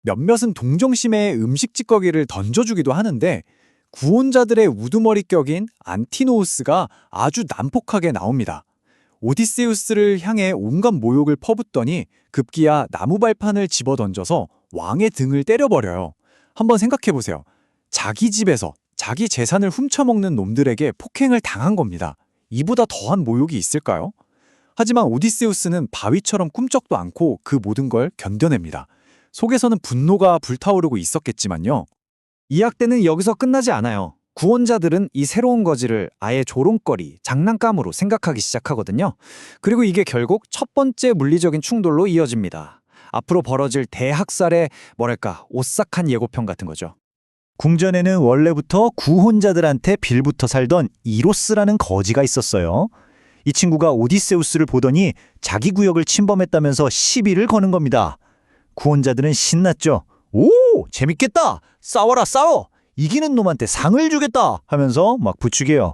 몇몇은 동정심에 음식 찌꺼기를 던져주기도 하는데 구혼자들의 우두머리 격인 안티노우스가 아주 난폭하게 나옵니다. 오디세우스를 향해 온갖 모욕을 퍼붓더니 급기야 나무발판을 집어던져서 왕의 등을 때려버려요. 한번 생각해보세요. 자기 집에서 자기 재산을 훔쳐먹는 놈들에게 폭행을 당한 겁니다. 이보다 더한 모욕이 있을까요? 하지만 오디세우스는 바위처럼 꿈쩍도 않고 그 모든 걸 견뎌냅니다. 속에서는 분노가 불타오르고 있었겠지만요. 이 학대는 여기서 끝나지 않아요. 구원자들은 이 새로운 거지를 아예 조롱거리, 장난감으로 생각하기 시작하거든요. 그리고 이게 결국 첫 번째 물리적인 충돌로 이어집니다. 앞으로 벌어질 대학살의 오싹한 예고편 같은 거죠. 궁전에는 원래부터 구혼자들한테 빌붙어 살던 이로스라는 거지가 있었어요. 이 친구가 오디세우스를 보더니 자기 구역을 침범했다면서 시비를 거는 겁니다. 구혼자들은 신났죠. 오, 재밌겠다. 싸워라 싸워. 이기는 놈한테 상을 주겠다 하면서 막 부추겨요.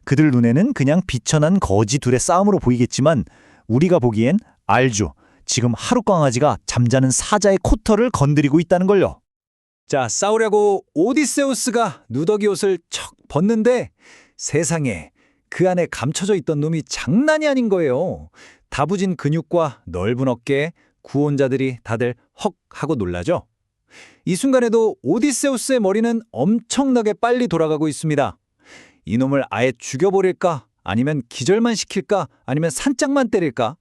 그들 눈에는 그냥 비천한 거지 둘의 싸움으로 보이겠지만 우리가 보기엔 알죠. 지금 하룻강아지가 잠자는 사자의 코털을 건드리고 있다는 걸요. 자, 싸우려고 오디세우스가 누더기 옷을 척 벗는데 세상에 그 안에 감춰져 있던 놈이 장난이 아닌 거예요. 다부진 근육과 넓은 어깨에 구원자들이 다들 헉 하고 놀라죠. 이 순간에도 오디세우스의 머리는 엄청나게 빨리 돌아가고 있습니다. 이놈을 아예 죽여버릴까? 아니면 기절만 시킬까? 아니면 산짝만 때릴까?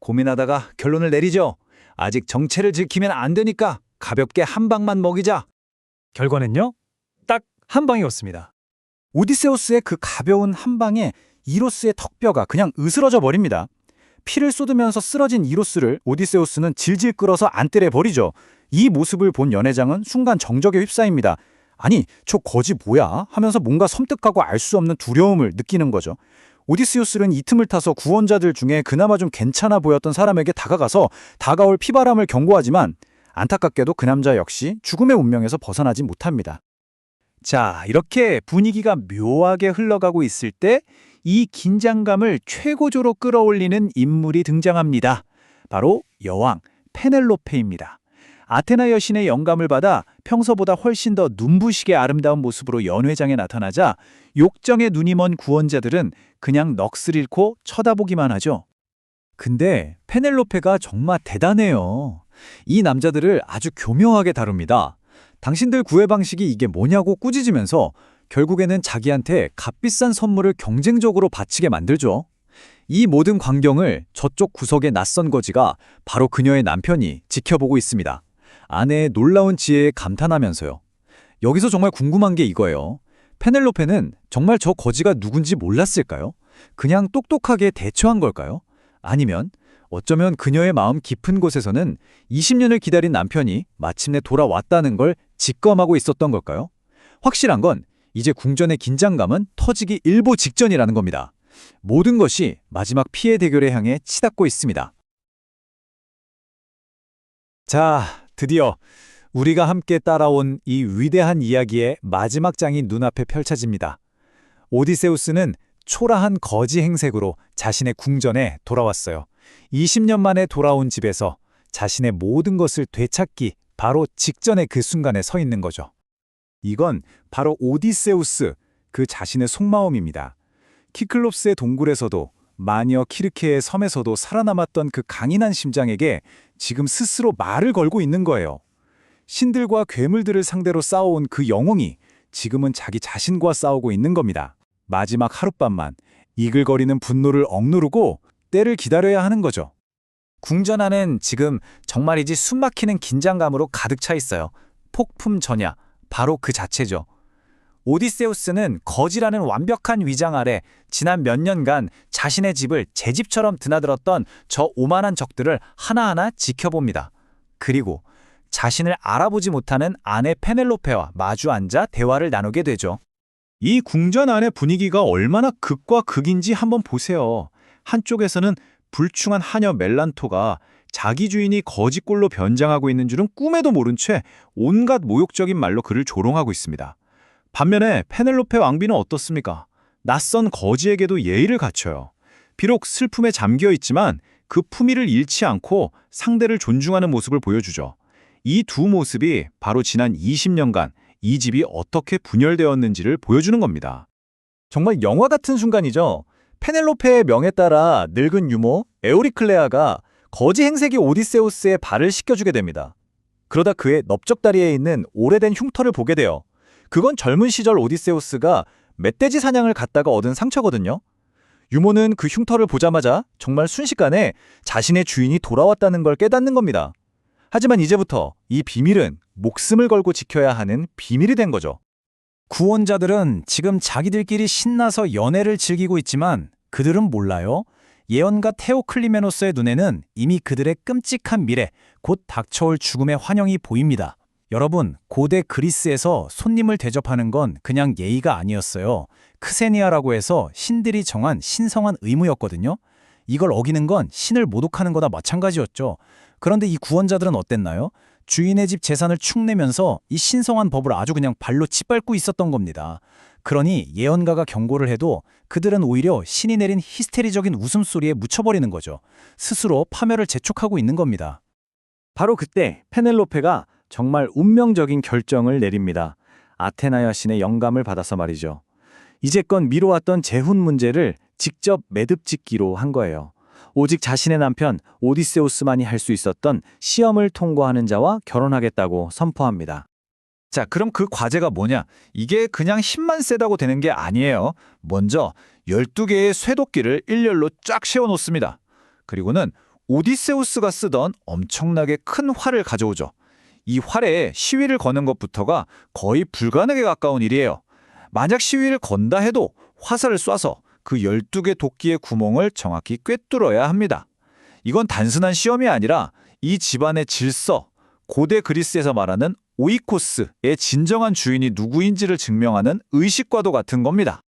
고민하다가 결론을 내리죠. 아직 정체를 지키면 안 되니까 가볍게 한 방만 먹이자. 결과는요? 딱 한 방이었습니다. 오디세우스의 그 가벼운 한 방에 이로스의 턱뼈가 그냥 으스러져 버립니다. 피를 쏟으면서 쓰러진 이로스를 오디세우스는 질질 끌어서 안뜰에 버리죠. 이 모습을 본 연회장은 순간 정적에 휩싸입니다. 아니, 저 거지 뭐야? 하면서 뭔가 섬뜩하고 알 수 없는 두려움을 느끼는 거죠. 오디세우스는 이 틈을 타서 구원자들 중에 그나마 좀 괜찮아 보였던 사람에게 다가가서 다가올 피바람을 경고하지만 안타깝게도 그 남자 역시 죽음의 운명에서 벗어나지 못합니다. 자, 이렇게 분위기가 묘하게 흘러가고 있을 때 이 긴장감을 최고조로 끌어올리는 인물이 등장합니다. 바로 여왕 페넬로페입니다. 아테나 여신의 영감을 받아 평소보다 훨씬 더 눈부시게 아름다운 모습으로 연회장에 나타나자 욕정에 눈이 먼 구원자들은 그냥 넋을 잃고 쳐다보기만 하죠. 근데 페넬로페가 정말 대단해요. 이 남자들을 아주 교묘하게 다룹니다. 당신들 구애 방식이 이게 뭐냐고 꾸짖으면서 결국에는 자기한테 값비싼 선물을 경쟁적으로 바치게 만들죠. 이 모든 광경을 저쪽 구석의 낯선 거지가 바로 그녀의 남편이 지켜보고 있습니다. 아내의 놀라운 지혜에 감탄하면서요. 여기서 정말 궁금한 게 이거예요. 페넬로페는 정말 저 거지가 누군지 몰랐을까요? 그냥 똑똑하게 대처한 걸까요? 아니면 어쩌면 그녀의 마음 깊은 곳에서는 20년을 기다린 남편이 마침내 돌아왔다는 걸 직감하고 있었던 걸까요? 확실한 건 이제 궁전의 긴장감은 터지기 일보 직전이라는 겁니다. 모든 것이 마지막 피해 대결을 향해 치닫고 있습니다. 자, 드디어 우리가 함께 따라온 이 위대한 이야기의 마지막 장이 눈앞에 펼쳐집니다. 오디세우스는 초라한 거지 행색으로 자신의 궁전에 돌아왔어요. 20년 만에 돌아온 집에서 자신의 모든 것을 되찾기 바로 직전의 그 순간에 서 있는 거죠. 이건 바로 오디세우스, 그 자신의 속마음입니다. 키클롭스의 동굴에서도 마녀 키르케의 섬에서도 살아남았던 그 강인한 심장에게 지금 스스로 말을 걸고 있는 거예요. 신들과 괴물들을 상대로 싸워온 그 영웅이 지금은 자기 자신과 싸우고 있는 겁니다. 마지막 하룻밤만 이글거리는 분노를 억누르고 때를 기다려야 하는 거죠. 궁전 안은 지금 정말이지 숨막히는 긴장감으로 가득 차 있어요. 폭풍 전야, 바로 그 자체죠. 오디세우스는 거지라는 완벽한 위장 아래 지난 몇 년간 자신의 집을 제 집처럼 드나들었던 저 오만한 적들을 하나하나 지켜봅니다. 그리고 자신을 알아보지 못하는 아내 페넬로페와 마주 앉아 대화를 나누게 되죠. 이 궁전 안의 분위기가 얼마나 극과 극인지 한번 보세요. 한쪽에서는 불충한 하녀 멜란토가 자기 주인이 거지꼴로 변장하고 있는 줄은 꿈에도 모른 채 온갖 모욕적인 말로 그를 조롱하고 있습니다. 반면에 페넬로페 왕비는 어떻습니까? 낯선 거지에게도 예의를 갖춰요. 비록 슬픔에 잠겨 있지만 그 품위를 잃지 않고 상대를 존중하는 모습을 보여주죠. 이 두 모습이 바로 지난 20년간 이 집이 어떻게 분열되었는지를 보여주는 겁니다. 정말 영화 같은 순간이죠. 페넬로페의 명에 따라 늙은 유모 에오리클레아가 거지 행색이 오디세우스의 발을 씻겨주게 됩니다. 그러다 그의 넓적다리에 있는 오래된 흉터를 보게 돼요. 그건 젊은 시절 오디세우스가 멧돼지 사냥을 갔다가 얻은 상처거든요. 유모는 그 흉터를 보자마자 정말 순식간에 자신의 주인이 돌아왔다는 걸 깨닫는 겁니다. 하지만 이제부터 이 비밀은 목숨을 걸고 지켜야 하는 비밀이 된 거죠. 구원자들은 지금 자기들끼리 신나서 연애를 즐기고 있지만 그들은 몰라요. 예언가 테오클리메노스의 눈에는 이미 그들의 끔찍한 미래, 곧 닥쳐올 죽음의 환영이 보입니다. 여러분, 고대 그리스에서 손님을 대접하는 건 그냥 예의가 아니었어요. 크세니아라고 해서 신들이 정한 신성한 의무였거든요. 이걸 어기는 건 신을 모독하는 거나 마찬가지였죠. 그런데 이 구원자들은 어땠나요? 주인의 집 재산을 축내면서 이 신성한 법을 아주 그냥 발로 짓밟고 있었던 겁니다. 그러니 예언가가 경고를 해도 그들은 오히려 신이 내린 히스테리적인 웃음소리에 묻혀버리는 거죠. 스스로 파멸을 재촉하고 있는 겁니다. 바로 그때 페넬로페가 정말 운명적인 결정을 내립니다. 아테나 여신의 영감을 받아서 말이죠. 이제껏 미뤄왔던 재혼 문제를 직접 매듭짓기로 한 거예요. 오직 자신의 남편 오디세우스만이 할 수 있었던 시험을 통과하는 자와 결혼하겠다고 선포합니다. 자, 그럼 그 과제가 뭐냐? 이게 그냥 힘만 세다고 되는 게 아니에요. 먼저 12개의 쇠도끼를 일렬로 쫙 세워놓습니다. 그리고는 오디세우스가 쓰던 엄청나게 큰 활을 가져오죠. 이 활에 시위를 거는 것부터가 거의 불가능에 가까운 일이에요. 만약 시위를 건다 해도 화살을 쏴서 그 12개 도끼의 구멍을 정확히 꿰뚫어야 합니다. 이건 단순한 시험이 아니라 이 집안의 질서, 고대 그리스에서 말하는 오이코스의 진정한 주인이 누구인지를 증명하는 의식과도 같은 겁니다.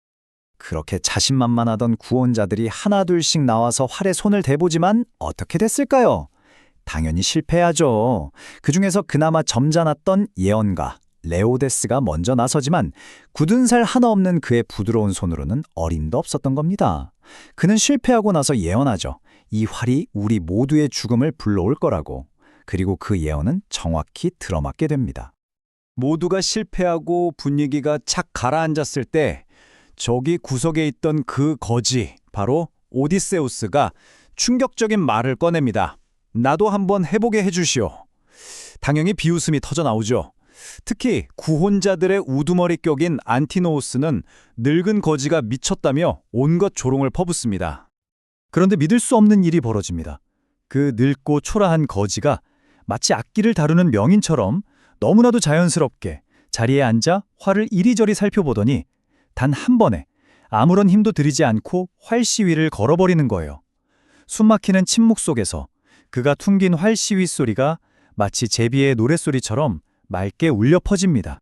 그렇게 자신만만하던 구원자들이 하나둘씩 나와서 활에 손을 대보지만 어떻게 됐을까요? 당연히 실패하죠. 그중에서 그나마 점잖았던 예언가 레오데스가 먼저 나서지만 굳은 살 하나 없는 그의 부드러운 손으로는 어림도 없었던 겁니다. 그는 실패하고 나서 예언하죠. 이 활이 우리 모두의 죽음을 불러올 거라고. 그리고 그 예언은 정확히 들어맞게 됩니다. 모두가 실패하고 분위기가 착 가라앉았을 때 저기 구석에 있던 그 거지, 바로 오디세우스가 충격적인 말을 꺼냅니다. 나도 한번 해보게 해주시오. 당연히 비웃음이 터져나오죠. 특히 구혼자들의 우두머리 격인 안티노우스는 늙은 거지가 미쳤다며 온갖 조롱을 퍼붓습니다. 그런데 믿을 수 없는 일이 벌어집니다. 그 늙고 초라한 거지가 마치 악기를 다루는 명인처럼 너무나도 자연스럽게 자리에 앉아 활을 이리저리 살펴보더니 단 한 번에 아무런 힘도 들이지 않고 활 시위를 걸어버리는 거예요. 숨막히는 침묵 속에서 그가 퉁긴 활 시위 소리가 마치 제비의 노랫소리처럼 맑게 울려 퍼집니다.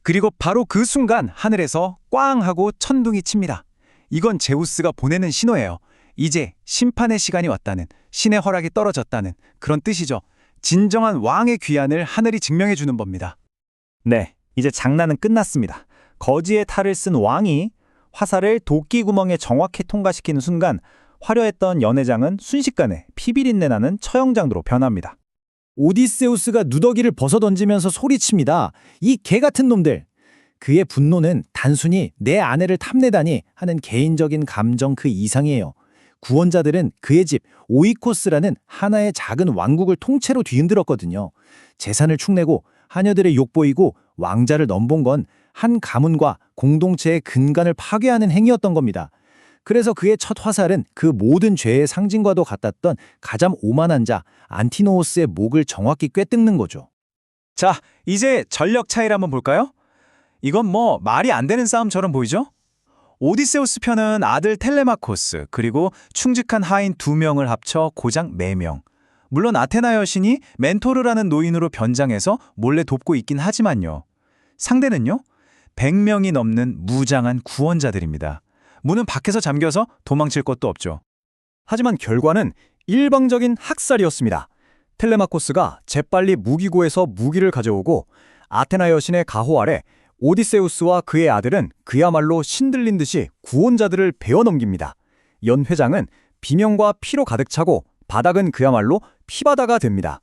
그리고 바로 그 순간 하늘에서 꽝 하고 천둥이 칩니다. 이건 제우스가 보내는 신호예요. 이제 심판의 시간이 왔다는, 신의 허락이 떨어졌다는 그런 뜻이죠. 진정한 왕의 귀환을 하늘이 증명해 주는 법니다. 네, 이제 장난은 끝났습니다. 거지의 탈을 쓴 왕이 화살을 도끼 구멍에 정확히 통과시키는 순간 화려했던 연회장은 순식간에 피비린내 나는 처형장으로 변합니다. 오디세우스가 누더기를 벗어던지면서 소리칩니다. 이 개같은 놈들! 그의 분노는 단순히 내 아내를 탐내다니 하는 개인적인 감정 그 이상이에요. 구원자들은 그의 집 오이코스라는 하나의 작은 왕국을 통째로 뒤흔들었거든요. 재산을 축내고 하녀들의 욕보이고 왕자를 넘본 건 한 가문과 공동체의 근간을 파괴하는 행위였던 겁니다. 그래서 그의 첫 화살은 그 모든 죄의 상징과도 같았던 가장 오만한 자 안티노우스의 목을 정확히 꿰뚫는 거죠. 자, 이제 전력 차이를 한번 볼까요? 이건 뭐 말이 안 되는 싸움처럼 보이죠? 오디세우스 편은 아들 텔레마코스 그리고 충직한 하인 2명을 합쳐 고작 4명. 물론 아테나 여신이 멘토르라는 노인으로 변장해서 몰래 돕고 있긴 하지만요. 상대는요? 100명이 넘는 무장한 구원자들입니다. 문은 밖에서 잠겨서 도망칠 것도 없죠. 하지만 결과는 일방적인 학살이었습니다. 텔레마코스가 재빨리 무기고에서 무기를 가져오고 아테나 여신의 가호 아래 오디세우스와 그의 아들은 그야말로 신들린 듯이 구원자들을 베어넘깁니다. 연 회장은 비명과 피로 가득 차고 바닥은 그야말로 피바다가 됩니다.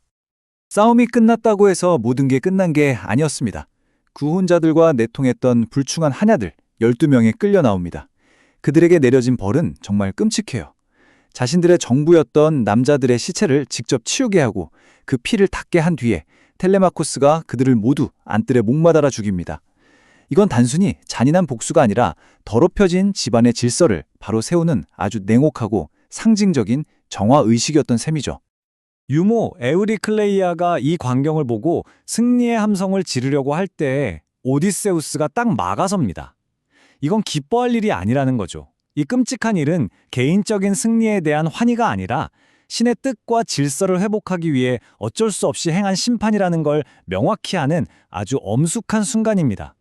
싸움이 끝났다고 해서 모든 게 끝난 게 아니었습니다. 구혼자들과 내통했던 불충한 하냐들 12명이 끌려 나옵니다. 그들에게 내려진 벌은 정말 끔찍해요. 자신들의 정부였던 남자들의 시체를 직접 치우게 하고 그 피를 닦게 한 뒤에 텔레마코스가 그들을 모두 안뜰에 목마달아 죽입니다. 이건 단순히 잔인한 복수가 아니라 더럽혀진 집안의 질서를 바로 세우는 아주 냉혹하고 상징적인 정화의식이었던 셈이죠. 유모 에우리클레이아가 이 광경을 보고 승리의 함성을 지르려고 할 때 오디세우스가 딱 막아섭니다. 이건 기뻐할 일이 아니라는 거죠. 이 끔찍한 일은 개인적인 승리에 대한 환희가 아니라 신의 뜻과 질서를 회복하기 위해 어쩔 수 없이 행한 심판이라는 걸 명확히 하는 아주 엄숙한 순간입니다.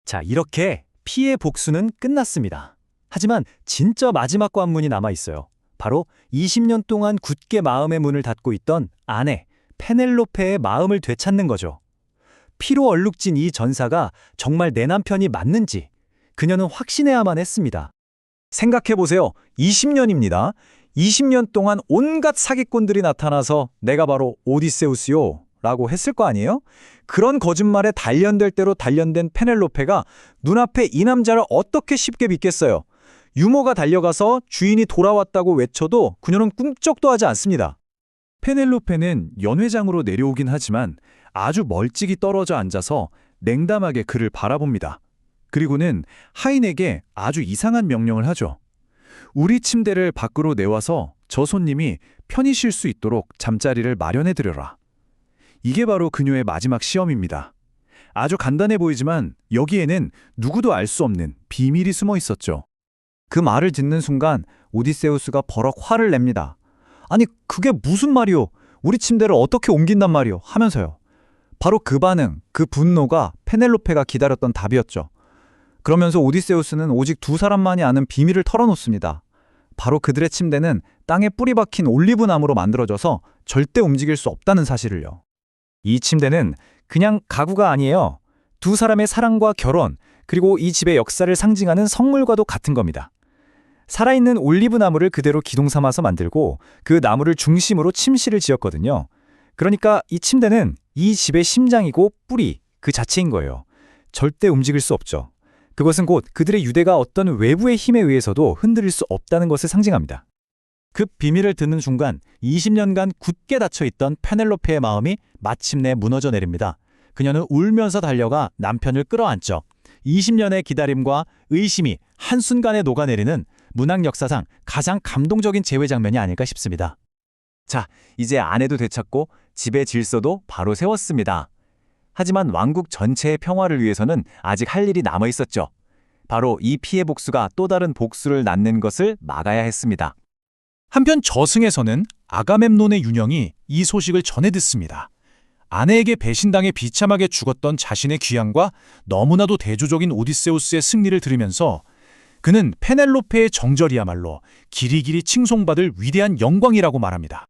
자, 이렇게 피의 복수는 끝났습니다. 하지만 진짜 마지막 관문이 남아 있어요. 바로 20년 동안 굳게 마음의 문을 닫고 있던 아내 페넬로페의 마음을 되찾는 거죠. 피로 얼룩진 이 전사가 정말 내 남편이 맞는지 그녀는 확신해야만 했습니다. 생각해보세요. 20년입니다. 20년 동안 온갖 사기꾼들이 나타나서 내가 바로 오디세우스요 라고 했을 거 아니에요? 그런 거짓말에 단련될 대로 단련된 페넬로페가 눈앞에 이 남자를 어떻게 쉽게 믿겠어요? 유모가 달려가서 주인이 돌아왔다고 외쳐도 그녀는 꿈쩍도 하지 않습니다. 페넬로페는 연회장으로 내려오긴 하지만 아주 멀찍이 떨어져 앉아서 냉담하게 그를 바라봅니다. 그리고는 하인에게 아주 이상한 명령을 하죠. 우리 침대를 밖으로 내와서 저 손님이 편히 쉴 수 있도록 잠자리를 마련해드려라. 이게 바로 그녀의 마지막 시험입니다. 아주 간단해 보이지만 여기에는 누구도 알 수 없는 비밀이 숨어 있었죠. 그 말을 듣는 순간 오디세우스가 버럭 화를 냅니다. 아니 그게 무슨 말이오? 우리 침대를 어떻게 옮긴단 말이오? 하면서요. 바로 그 반응, 그 분노가 페넬로페가 기다렸던 답이었죠. 그러면서 오디세우스는 오직 두 사람만이 아는 비밀을 털어놓습니다. 바로 그들의 침대는 땅에 뿌리 박힌 올리브 나무로 만들어져서 절대 움직일 수 없다는 사실을요. 이 침대는 그냥 가구가 아니에요. 두 사람의 사랑과 결혼, 그리고 이 집의 역사를 상징하는 성물과도 같은 겁니다. 살아있는 올리브 나무를 그대로 기둥 삼아서 만들고 그 나무를 중심으로 침실을 지었거든요. 그러니까 이 침대는 이 집의 심장이고 뿌리, 그 자체인 거예요. 절대 움직일 수 없죠. 그것은 곧 그들의 유대가 어떤 외부의 힘에 의해서도 흔들릴 수 없다는 것을 상징합니다. 그 비밀을 듣는 순간 20년간 굳게 닫혀있던 페넬로페의 마음이 마침내 무너져 내립니다. 그녀는 울면서 달려가 남편을 끌어안죠. 20년의 기다림과 의심이 한순간에 녹아내리는 문학 역사상 가장 감동적인 재회 장면이 아닐까 싶습니다. 자, 이제 아내도 되찾고 집의 질서도 바로 세웠습니다. 하지만 왕국 전체의 평화를 위해서는 아직 할 일이 남아 있었죠. 바로 이 피해 복수가 또 다른 복수를 낳는 것을 막아야 했습니다. 한편 저승에서는 아가멤논의 윤형이 이 소식을 전해 듣습니다. 아내에게 배신당해 비참하게 죽었던 자신의 귀향과 너무나도 대조적인 오디세우스의 승리를 들으면서 그는 페넬로페의 정절이야말로 길이길이 칭송받을 위대한 영광이라고 말합니다.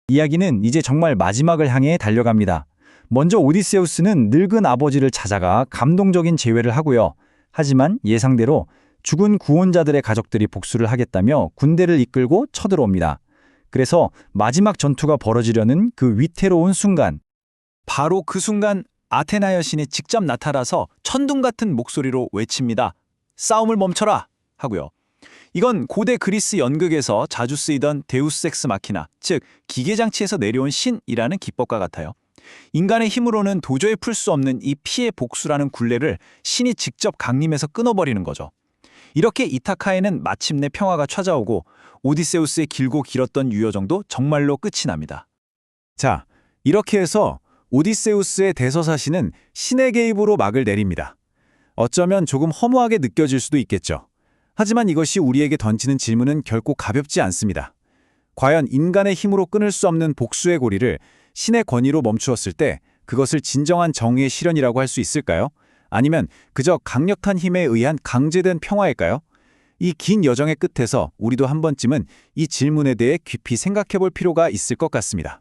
이야기는 이제 정말 마지막을 향해 달려갑니다. 먼저 오디세우스는 늙은 아버지를 찾아가 감동적인 재회를 하고요. 하지만 예상대로 죽은 구원자들의 가족들이 복수를 하겠다며 군대를 이끌고 쳐들어옵니다. 그래서 마지막 전투가 벌어지려는 그 위태로운 순간, 바로 그 순간 아테나 여신이 직접 나타나서 천둥 같은 목소리로 외칩니다. 싸움을 멈춰라! 하고요. 이건 고대 그리스 연극에서 자주 쓰이던 데우스 엑스 마키나, 즉 기계장치에서 내려온 신이라는 기법과 같아요. 인간의 힘으로는 도저히 풀 수 없는 이 피해 복수라는 굴레를 신이 직접 강림해서 끊어버리는 거죠. 이렇게 이타카에는 마침내 평화가 찾아오고 오디세우스의 길고 길었던 유여정도 정말로 끝이 납니다. 자, 이렇게 해서 오디세우스의 대서사시는 신의 개입으로 막을 내립니다. 어쩌면 조금 허무하게 느껴질 수도 있겠죠. 하지만 이것이 우리에게 던지는 질문은 결코 가볍지 않습니다. 과연 인간의 힘으로 끊을 수 없는 복수의 고리를 신의 권위로 멈추었을 때 그것을 진정한 정의의 실현이라고 할 수 있을까요? 아니면 그저 강력한 힘에 의한 강제된 평화일까요? 이 긴 여정의 끝에서 우리도 한 번쯤은 이 질문에 대해 깊이 생각해 볼 필요가 있을 것 같습니다.